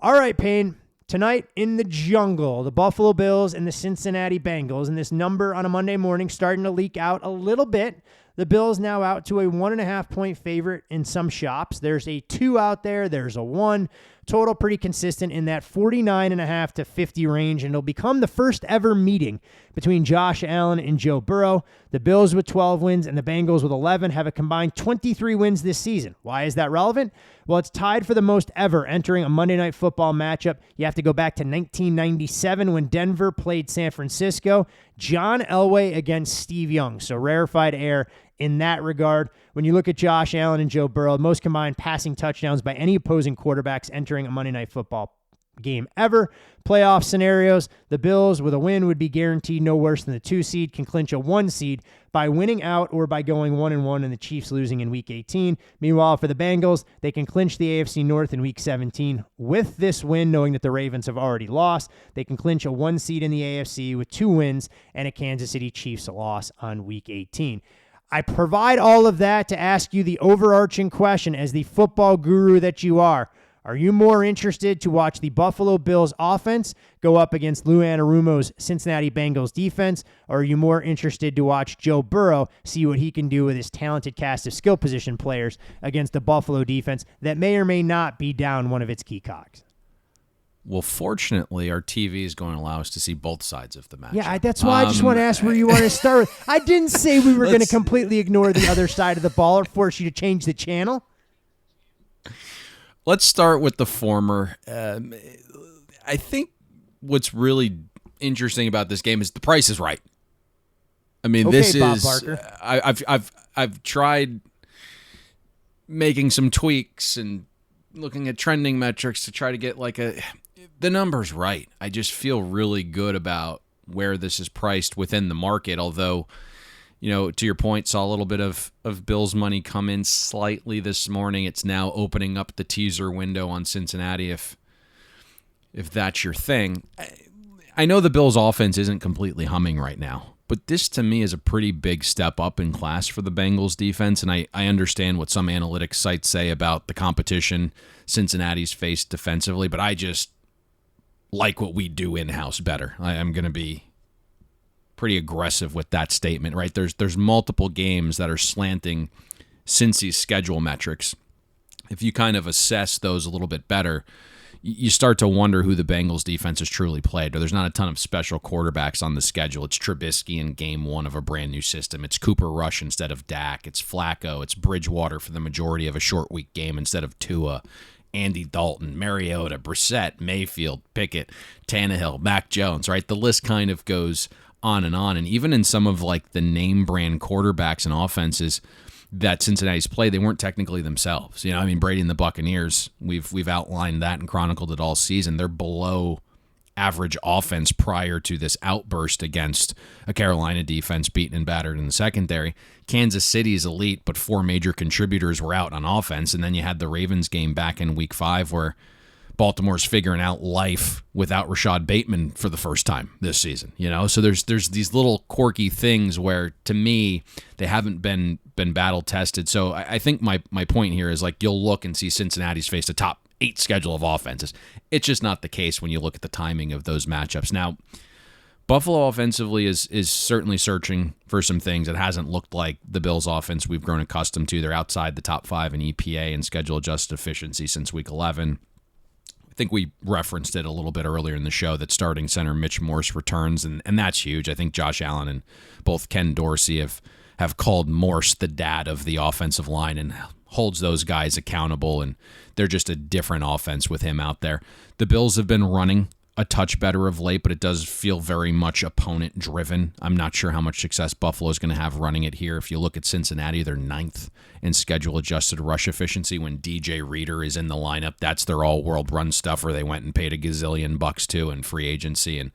All right, Payne. Tonight in the jungle, the Buffalo Bills and the Cincinnati Bengals, and this number on a Monday morning starting to leak out a little bit. The Bills now out to a 1.5-point favorite in some shops. There's a 2 out there. There's a 1. Total pretty consistent in that 49.5 to 50 range, and it'll become the first ever meeting between Josh Allen and Joe Burrow. The Bills with 12 wins and the Bengals with 11 have a combined 23 wins this season. Why is that relevant? Well, it's tied for the most ever entering a Monday Night Football matchup. You have to go back to 1997 when Denver played San Francisco. John Elway against Steve Young, so rarefied air in that regard. When you look at Josh Allen and Joe Burrow, most combined passing touchdowns by any opposing quarterbacks entering a Monday Night Football game ever. Playoff scenarios, the Bills with a win would be guaranteed no worse than the 2 seed, can clinch a 1 seed by winning out or by going 1-1 and the Chiefs losing in Week 18. Meanwhile, for the Bengals, they can clinch the AFC North in Week 17 with this win, knowing that the Ravens have already lost. They can clinch a 1 seed in the AFC with 2 wins and a Kansas City Chiefs loss on Week 18. I provide all of that to ask you the overarching question as the football guru that you are. Are you more interested to watch the Buffalo Bills offense go up against Lou Anarumo's Cincinnati Bengals defense, or are you more interested to watch Joe Burrow see what he can do with his talented cast of skill position players against the Buffalo defense that may or may not be down one of its key cogs? Well, fortunately, our TV is going to allow us to see both sides of the match. Yeah, that's why I just want to ask where you want to start with. I didn't say we were going to completely ignore the other side of the ball or force you to change the channel. Let's start with the former. I think what's really interesting about this game is the price is right. I mean, okay, this Bob is. Barker. I've tried making some tweaks and looking at trending metrics to try to get the numbers right. I just feel really good about where this is priced within the market, although, to your point, saw a little bit of Bills money come in slightly this morning. It's now opening up the teaser window on Cincinnati if that's your thing. I know the Bills offense isn't completely humming right now, but this to me is a pretty big step up in class for the Bengals defense, and I understand what some analytics sites say about the competition Cincinnati's faced defensively, but I just like what we do in-house better. I'm going to be pretty aggressive with that statement, right? There's multiple games that are slanting Cincy's schedule metrics. If you kind of assess those a little bit better, you start to wonder who the Bengals defense has truly played. There's not a ton of special quarterbacks on the schedule. It's Trubisky in game one of a brand new system. It's Cooper Rush instead of Dak. It's Flacco. It's Bridgewater for the majority of a short week game instead of Tua. Andy Dalton, Mariota, Brissett, Mayfield, Pickett, Tannehill, Mac Jones, right? The list kind of goes on. And even in some of the name brand quarterbacks and offenses that Cincinnati's played, they weren't technically themselves. Brady and the Buccaneers, we've outlined that and chronicled it all season. They're below average offense prior to this outburst against a Carolina defense beaten and battered in the secondary. Kansas City's elite, but 4 major contributors were out on offense. And then you had the Ravens game back in week 5 where Baltimore's figuring out life without Rashad Bateman for the first time this season, So there's these little quirky things where, to me, they haven't been battle tested. So I think my point here is you'll look and see Cincinnati's faced a top 8 schedule of offenses. It's just not the case when you look at the timing of those matchups. Now, Buffalo offensively is certainly searching for some things. It hasn't looked like the Bills offense we've grown accustomed to. They're outside the top 5 in EPA and schedule adjusted efficiency since week 11. I think we referenced it a little bit earlier in the show that starting center Mitch Morse returns, and that's huge. I think Josh Allen and both Ken Dorsey have called Morse the dad of the offensive line and holds those guys accountable, and they're just a different offense with him out there. The Bills have been running a touch better of late, but it does feel very much opponent-driven. I'm not sure how much success Buffalo is going to have running it here. If you look at Cincinnati, they're 9th in schedule-adjusted rush efficiency. When DJ Reader is in the lineup, that's their all-world run stuffer. They went and paid a gazillion bucks to in free agency and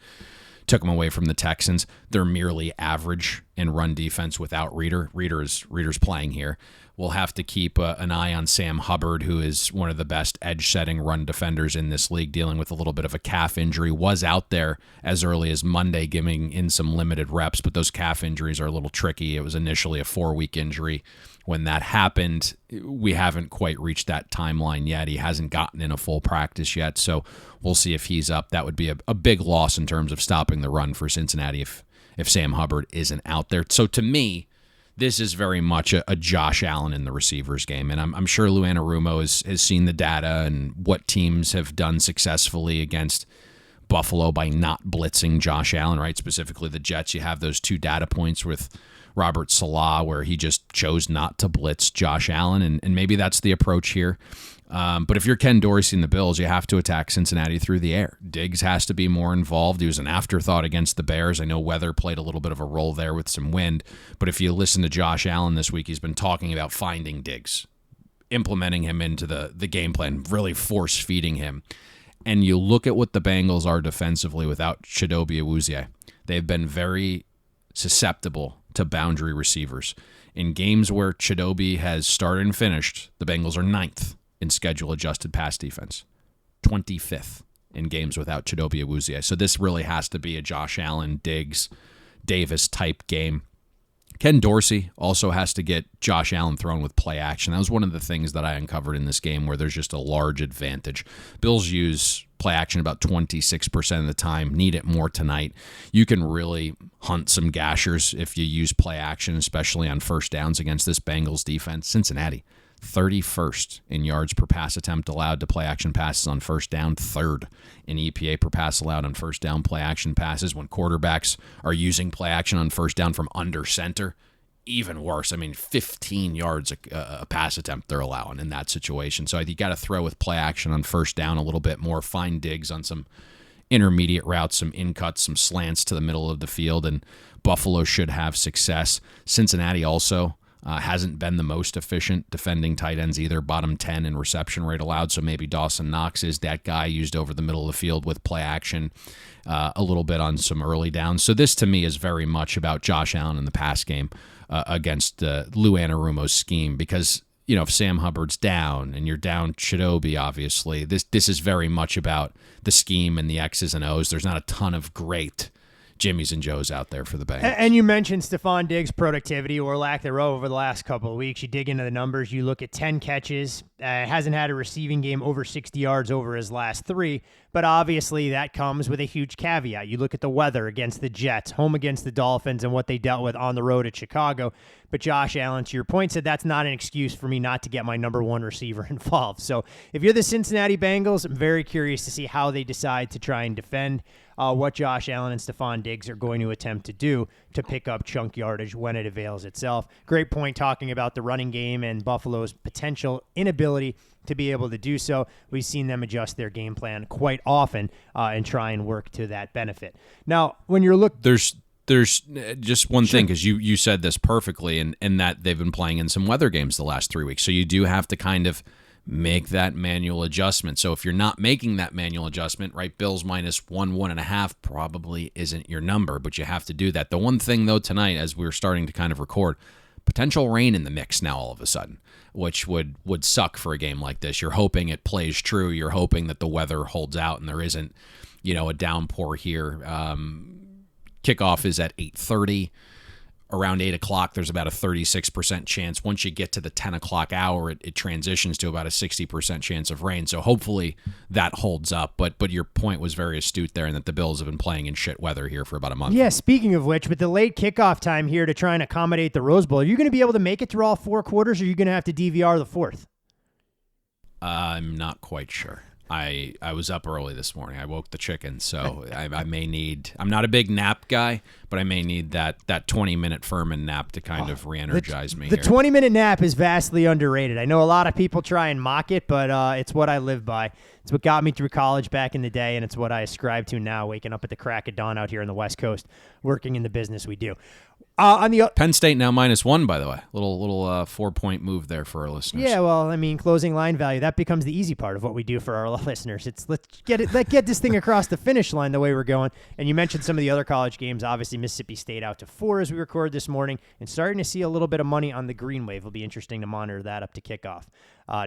took him away from the Texans. They're merely average in run defense without Reader. Reader's playing here. We'll have to keep an eye on Sam Hubbard, who is one of the best edge-setting run defenders in this league, dealing with a little bit of a calf injury. Was out there as early as Monday, giving in some limited reps, but those calf injuries are a little tricky. It was initially a 4-week injury. When that happened, we haven't quite reached that timeline yet. He hasn't gotten in a full practice yet, so we'll see if he's up. That would be a big loss in terms of stopping the run for Cincinnati if Sam Hubbard isn't out there. So to me, this is very much a Josh Allen in the receivers game, and I'm sure Lou Anarumo has seen the data and what teams have done successfully against Buffalo by not blitzing Josh Allen, right? Specifically the Jets. You have those 2 data points with Robert Salah where he just chose not to blitz Josh Allen, and maybe that's the approach here. But if you're Ken Dorsey and the Bills, you have to attack Cincinnati through the air. Diggs has to be more involved. He was an afterthought against the Bears. I know weather played a little bit of a role there with some wind, but if you listen to Josh Allen this week, he's been talking about finding Diggs, implementing him into the game plan, really force-feeding him. And you look at what the Bengals are defensively without Chidobe Awuzie. They've been very susceptible to boundary receivers. In games where Chidobe has started and finished, the Bengals are 9th in schedule-adjusted pass defense, 25th in games without Chidobe Awuzie. So this really has to be a Josh Allen, Diggs, Davis type game. Ken Dorsey also has to get Josh Allen thrown with play action. That was one of the things that I uncovered in this game where there's just a large advantage. Bills use play action about 26% of the time, need it more tonight. You can really hunt some gashers if you use play action, especially on first downs against this Bengals defense. Cincinnati, 31st in yards per pass attempt allowed to play action passes on first down, 3rd in EPA per pass allowed on first down play action passes. When quarterbacks are using play action on first down from under center, even worse. I mean, 15 yards a pass attempt they're allowing in that situation. So you got to throw with play action on first down a little bit more, find digs on some intermediate routes, some in cuts, some slants to the middle of the field, and Buffalo should have success. Cincinnati also hasn't been the most efficient defending tight ends either, bottom 10 in reception rate allowed, so maybe Dawson Knox is that guy used over the middle of the field with play action a little bit on some early downs. So this to me is very much about Josh Allen in the pass game against Lou Anarumo's scheme, because if Sam Hubbard's down and you're down Chidobe, obviously, this is very much about the scheme and the X's and O's. There's not a ton of great Jimmys and Joes out there for the Bengals. And you mentioned Stephon Diggs' productivity or lack thereof over the last couple of weeks. You dig into the numbers. You look at 10 catches. Hasn't had a receiving game over 60 yards over his last 3. But obviously that comes with a huge caveat. You look at the weather against the Jets, home against the Dolphins, and what they dealt with on the road at Chicago. But Josh Allen, to your point, said that's not an excuse for me not to get my number 1 receiver involved. So if you're the Cincinnati Bengals, I'm very curious to see how they decide to try and defend what Josh Allen and Stephon Diggs are going to attempt to do to pick up chunk yardage when it avails itself. Great point talking about the running game and Buffalo's potential inability to be able to do so. We've seen them adjust their game plan quite often and try and work to that benefit. Now, when you're looking... There's just one thing, because you said this perfectly, and that they've been playing in some weather games the last 3 weeks. So you do have to kind of make that manual adjustment. So if you're not making that manual adjustment, right, Bills minus 1.5 probably isn't your number, but you have to do that. The one thing, though, tonight, as we're starting to kind of record, potential rain in the mix now all of a sudden, which would suck for a game like this. You're hoping it plays true. You're hoping that the weather holds out and there isn't, a downpour here. Kickoff is at 8:30. Around 8 o'clock, there's about a 36% chance. Once you get to the 10 o'clock hour, it transitions to about a 60% chance of rain. So hopefully that holds up. But your point was very astute there, and that the Bills have been playing in shit weather here for about a month. Yeah, speaking of which, with the late kickoff time here to try and accommodate the Rose Bowl, are you going to be able to make it through all 4 quarters, or are you going to have to DVR the 4th? I'm not quite sure. I was up early this morning. I woke the chicken, so I may need... I'm not a big nap guy, but I may need that 20-minute Furman nap to kind of re-energize me The here. 20-minute nap is vastly underrated. I know a lot of people try and mock it, but it's what I live by. It's what got me through college back in the day, and it's what I ascribe to now, waking up at the crack of dawn out here on the West Coast, working in the business we do. Penn State now -1, by the way. Little 4-point move there for our listeners. Yeah, well, I mean, closing line value, that becomes the easy part of what we do for our listeners. It's let's get this thing across the finish line the way we're going. And you mentioned some of the other college games. Obviously, Mississippi State out to 4 as we record this morning, and starting to see a little bit of money on the green wave. It'll be interesting to monitor that up to kickoff.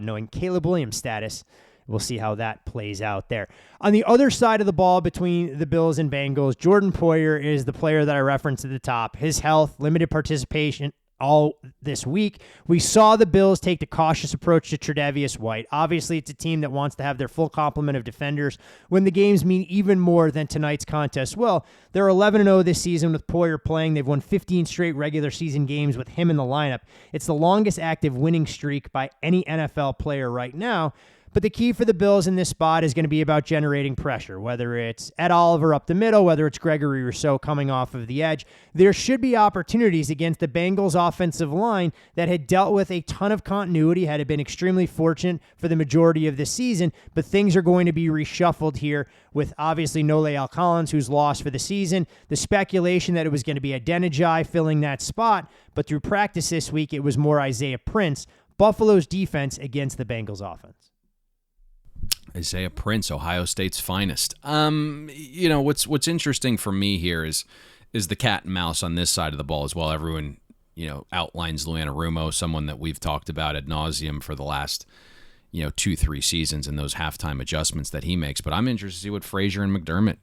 Knowing Caleb Williams' status, we'll see how that plays out there. On the other side of the ball between the Bills and Bengals, Jordan Poyer is the player that I referenced at the top. His health, limited participation all this week. We saw the Bills take the cautious approach to Tre'Davious White. Obviously, it's a team that wants to have their full complement of defenders when the games mean even more than tonight's contest. Well, they're 11-0 this season with Poyer playing. They've won 15 straight regular season games with him in the lineup. It's the longest active winning streak by any NFL player right now. But the key for the Bills in this spot is going to be about generating pressure, whether it's Ed Oliver up the middle, whether it's Gregory Rousseau coming off of the edge. There should be opportunities against the Bengals offensive line that had dealt with a ton of continuity, had been extremely fortunate for the majority of the season, but things are going to be reshuffled here with obviously Nole Collins, who's lost for the season. The speculation that it was going to be Adeniji filling that spot, but through practice this week, it was more Isaiah Prince, Buffalo's defense against the Bengals offense. Isaiah Prince, Ohio State's finest. What's interesting for me here is the cat and mouse on this side of the ball as well. Everyone, outlines Lou Anarumo, someone that we've talked about ad nauseum for the last, 2-3 seasons, and those halftime adjustments that he makes. But I'm interested to see what Frazier and McDermott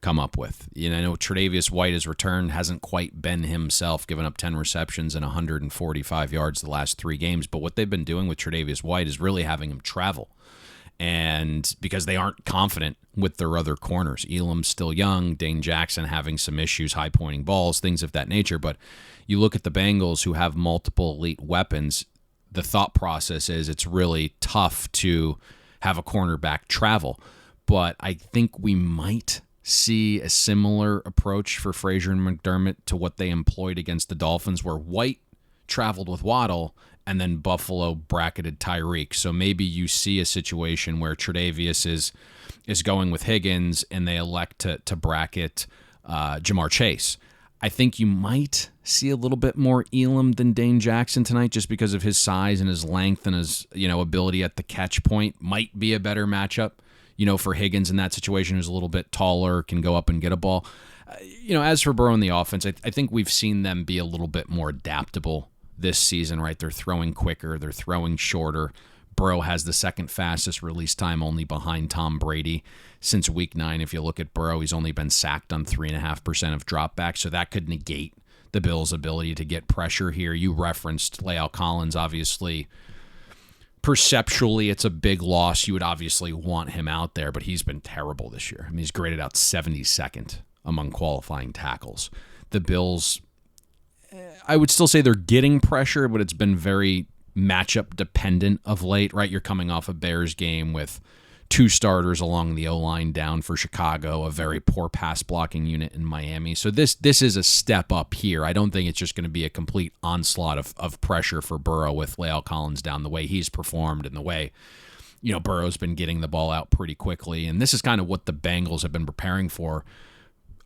come up with. I know Tre'Davious White has returned, hasn't quite been himself, giving up 10 receptions and 145 yards the last 3 games. But what they've been doing with Tre'Davious White is really having him travel. And because they aren't confident with their other corners. Elam's still young, Dane Jackson having some issues, high-pointing balls, things of that nature. But you look at the Bengals who have multiple elite weapons, the thought process is it's really tough to have a cornerback travel. But I think we might see a similar approach for Frazier and McDermott to what they employed against the Dolphins, where White traveled with Waddle and then Buffalo bracketed Tyreek. So maybe you see a situation where Tre'Davious is going with Higgins and they elect to bracket Jamar Chase. I think you might see a little bit more Elam than Dane Jackson tonight just because of his size and his length and his ability at the catch point. Might be a better matchup, for Higgins in that situation, who's a little bit taller, can go up and get a ball. As for Burrow and the offense, I think we've seen them be a little bit more adaptable this season, right? They're throwing quicker, they're throwing shorter. Burrow has the second fastest release time, only behind Tom Brady since week 9. If you look at Burrow, he's only been sacked on 3.5% of dropbacks, so that could negate the Bills' ability to get pressure here. You referenced La'el Collins, obviously. Perceptually, it's a big loss. You would obviously want him out there, but he's been terrible this year. I mean, he's graded out 72nd among qualifying tackles. The Bills, I would still say they're getting pressure, but it's been very matchup dependent of late, right? You're coming off a Bears game with 2 starters along the O-line down for Chicago, a very poor pass blocking unit in Miami. So this is a step up here. I don't think it's just going to be a complete onslaught of pressure for Burrow with La'el Collins down the way he's performed and the way, Burrow's been getting the ball out pretty quickly. And this is kind of what the Bengals have been preparing for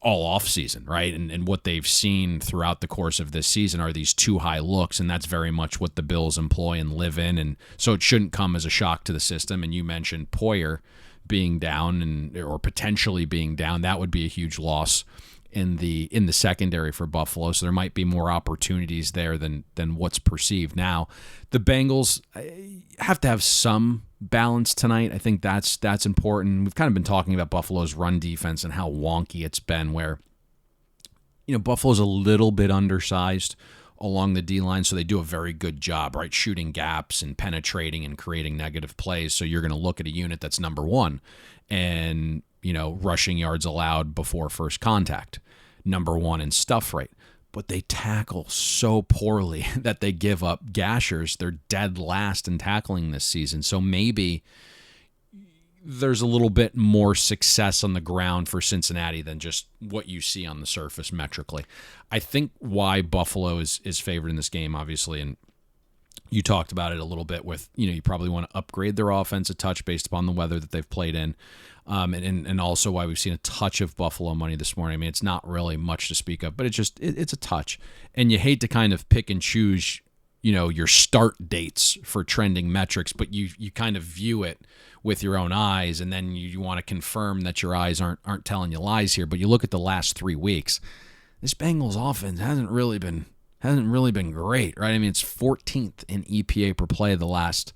all offseason, right? And what they've seen throughout the course of this season are these 2 high looks, and that's very much what the Bills employ and live in. And so it shouldn't come as a shock to the system. And you mentioned Poyer being down or potentially being down. That would be a huge loss in the secondary for Buffalo. So there might be more opportunities there than what's perceived now. The Bengals have to have some balance tonight. I think that's important. We've kind of been talking about Buffalo's run defense and how wonky it's been, where Buffalo's a little bit undersized along the D-line, so they do a very good job, right, shooting gaps and penetrating and creating negative plays. So you're going to look at a unit that's number 1 and rushing yards allowed before first contact, number 1 in stuff rate. But they tackle so poorly that they give up gashers. They're dead last in tackling this season. So maybe there's a little bit more success on the ground for Cincinnati than just what you see on the surface metrically. I think why Buffalo is favored in this game, obviously, and you talked about it a little bit with, you probably want to upgrade their offense a touch based upon the weather that they've played in. And also why we've seen a touch of Buffalo money this morning. I mean, it's not really much to speak of, but it's a touch. And you hate to kind of pick and choose, your start dates for trending metrics, but you kind of view it with your own eyes, and then you want to confirm that your eyes aren't telling you lies here. But you look at the last 3 weeks, this Bengals offense hasn't really been great, right? I mean, it's 14th in EPA per play the last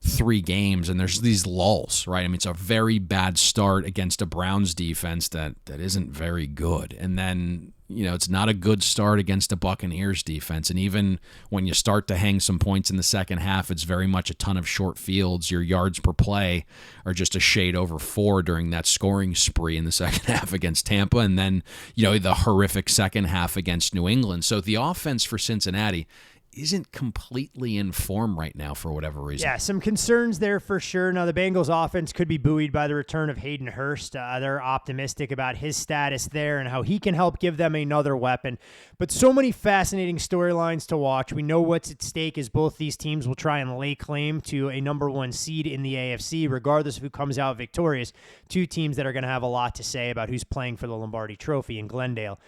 3 games, and there's these lulls, right? I mean, it's a very bad start against a Browns defense that isn't very good. And then, it's not a good start against a Buccaneers defense. And even when you start to hang some points in the second half, it's very much a ton of short fields. Your yards per play are just a shade over 4 during that scoring spree in the second half against Tampa. And then, the horrific second half against New England. So the offense for Cincinnati isn't completely in form right now for whatever reason. Yeah, some concerns there for sure. Now, the Bengals offense could be buoyed by the return of Hayden Hurst. They're optimistic about his status there and how he can help give them another weapon. But so many fascinating storylines to watch. We know what's at stake as both these teams will try and lay claim to a number 1 seed in the AFC, regardless of who comes out victorious. 2 teams that are going to have a lot to say about who's playing for the Lombardi Trophy in Glendale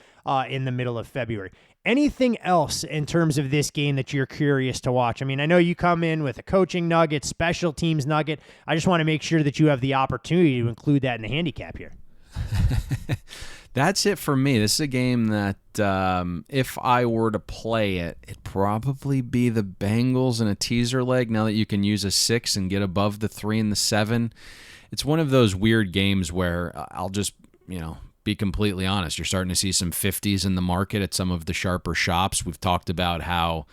in the middle of February. Anything else in terms of this game that you're curious to watch? I mean, I know you come in with a coaching nugget, special teams nugget. I just want to make sure that you have the opportunity to include that in the handicap here. That's it for me. This is a game that if I were to play it, it'd probably be the Bengals and a teaser leg now that you can use a 6 and get above the 3 and the 7. It's one of those weird games where I'll just, be completely honest. You're starting to see some 50s in the market at some of the sharper shops. We've talked about how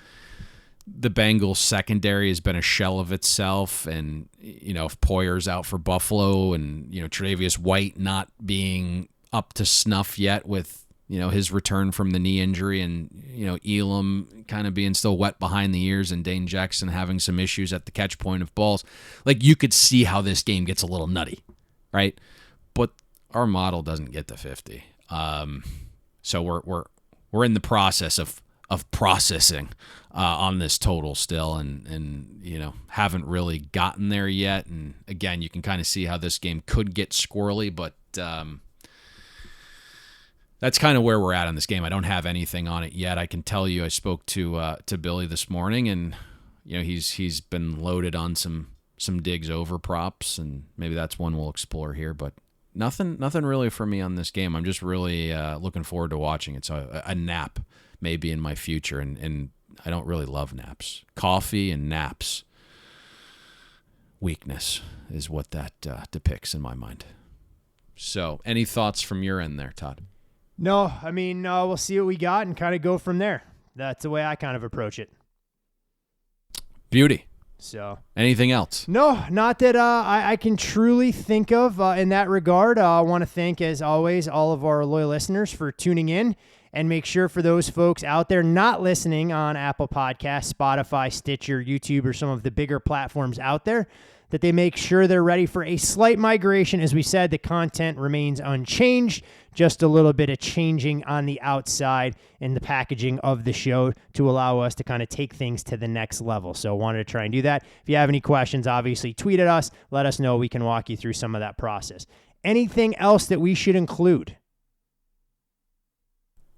the Bengals secondary has been a shell of itself, and if Poyer's out for Buffalo, and Tre'Davious White not being up to snuff yet with his return from the knee injury, and Elam kind of being still wet behind the ears, and Dane Jackson having some issues at the catch point of balls, like you could see how this game gets a little nutty, right? But our model doesn't get to 50, so we're in the process of processing on this total still, and haven't really gotten there yet. And again, you can kind of see how this game could get squirrely, but that's kind of where we're at on this game. I don't have anything on it yet. I can tell you, I spoke to Billy this morning, and he's been loaded on some digs over props, and maybe that's one we'll explore here. But nothing really for me on this game. I'm just really looking forward to watching it. So a nap may be in my future, and I don't really love naps. Coffee and naps. Weakness is what that depicts in my mind. So, any thoughts from your end there, Todd? No, I mean, we'll see what we got and kind of go from there. That's the way I kind of approach it. Beauty. So, anything else? No, not that I can truly think of in that regard. I want to thank, as always, all of our loyal listeners for tuning in, and make sure for those folks out there not listening on Apple Podcasts, Spotify, Stitcher, YouTube, or some of the bigger platforms out there, that they make sure they're ready for a slight migration. As we said, the content remains unchanged, just a little bit of changing on the outside in the packaging of the show to allow us to kind of take things to the next level. So wanted to try and do that. If you have any questions, obviously tweet at us. Let us know. We can walk you through some of that process. Anything else that we should include?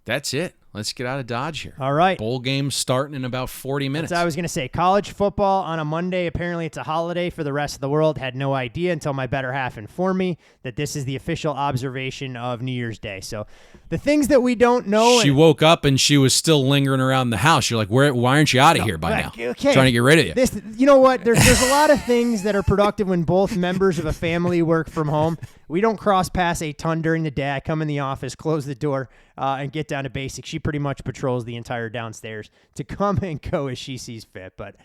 That's it. Let's get out of Dodge here. All right. Bowl game starting in about 40 minutes. That's what I was going to say. College football on a Monday. Apparently it's a holiday for the rest of the world. Had no idea until my better half informed me that this is the official observation of New Year's Day. So the things that we don't know. She woke up and she was still lingering around the house. You're like, why aren't you out of here by now? Okay. Trying to get rid of you. You know what? There's a lot of things that are productive when both members of a family work from home. We don't cross paths a ton during the day. I come in the office, close the door, and get down to basics. She pretty much patrols the entire downstairs to come and go as she sees fit. But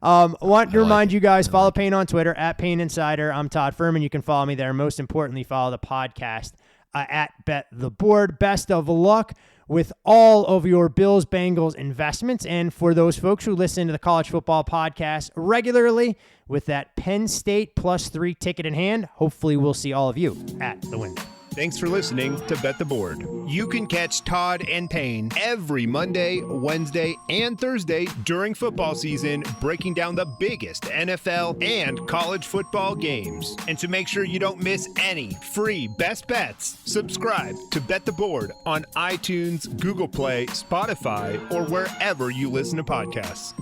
want to remind you guys, follow Payne on Twitter, @PayneInsider. I'm Todd Furman. You can follow me there. Most importantly, follow the podcast at Bet the Board. Best of luck with all of your Bills, Bengals investments. And for those folks who listen to the College Football Podcast regularly, with that Penn State +3 ticket in hand, hopefully we'll see all of you at the window. Thanks for listening to Bet the Board. You can catch Todd and Payne every Monday, Wednesday, and Thursday during football season, breaking down the biggest NFL and college football games. And to make sure you don't miss any free best bets, subscribe to Bet the Board on iTunes, Google Play, Spotify, or wherever you listen to podcasts.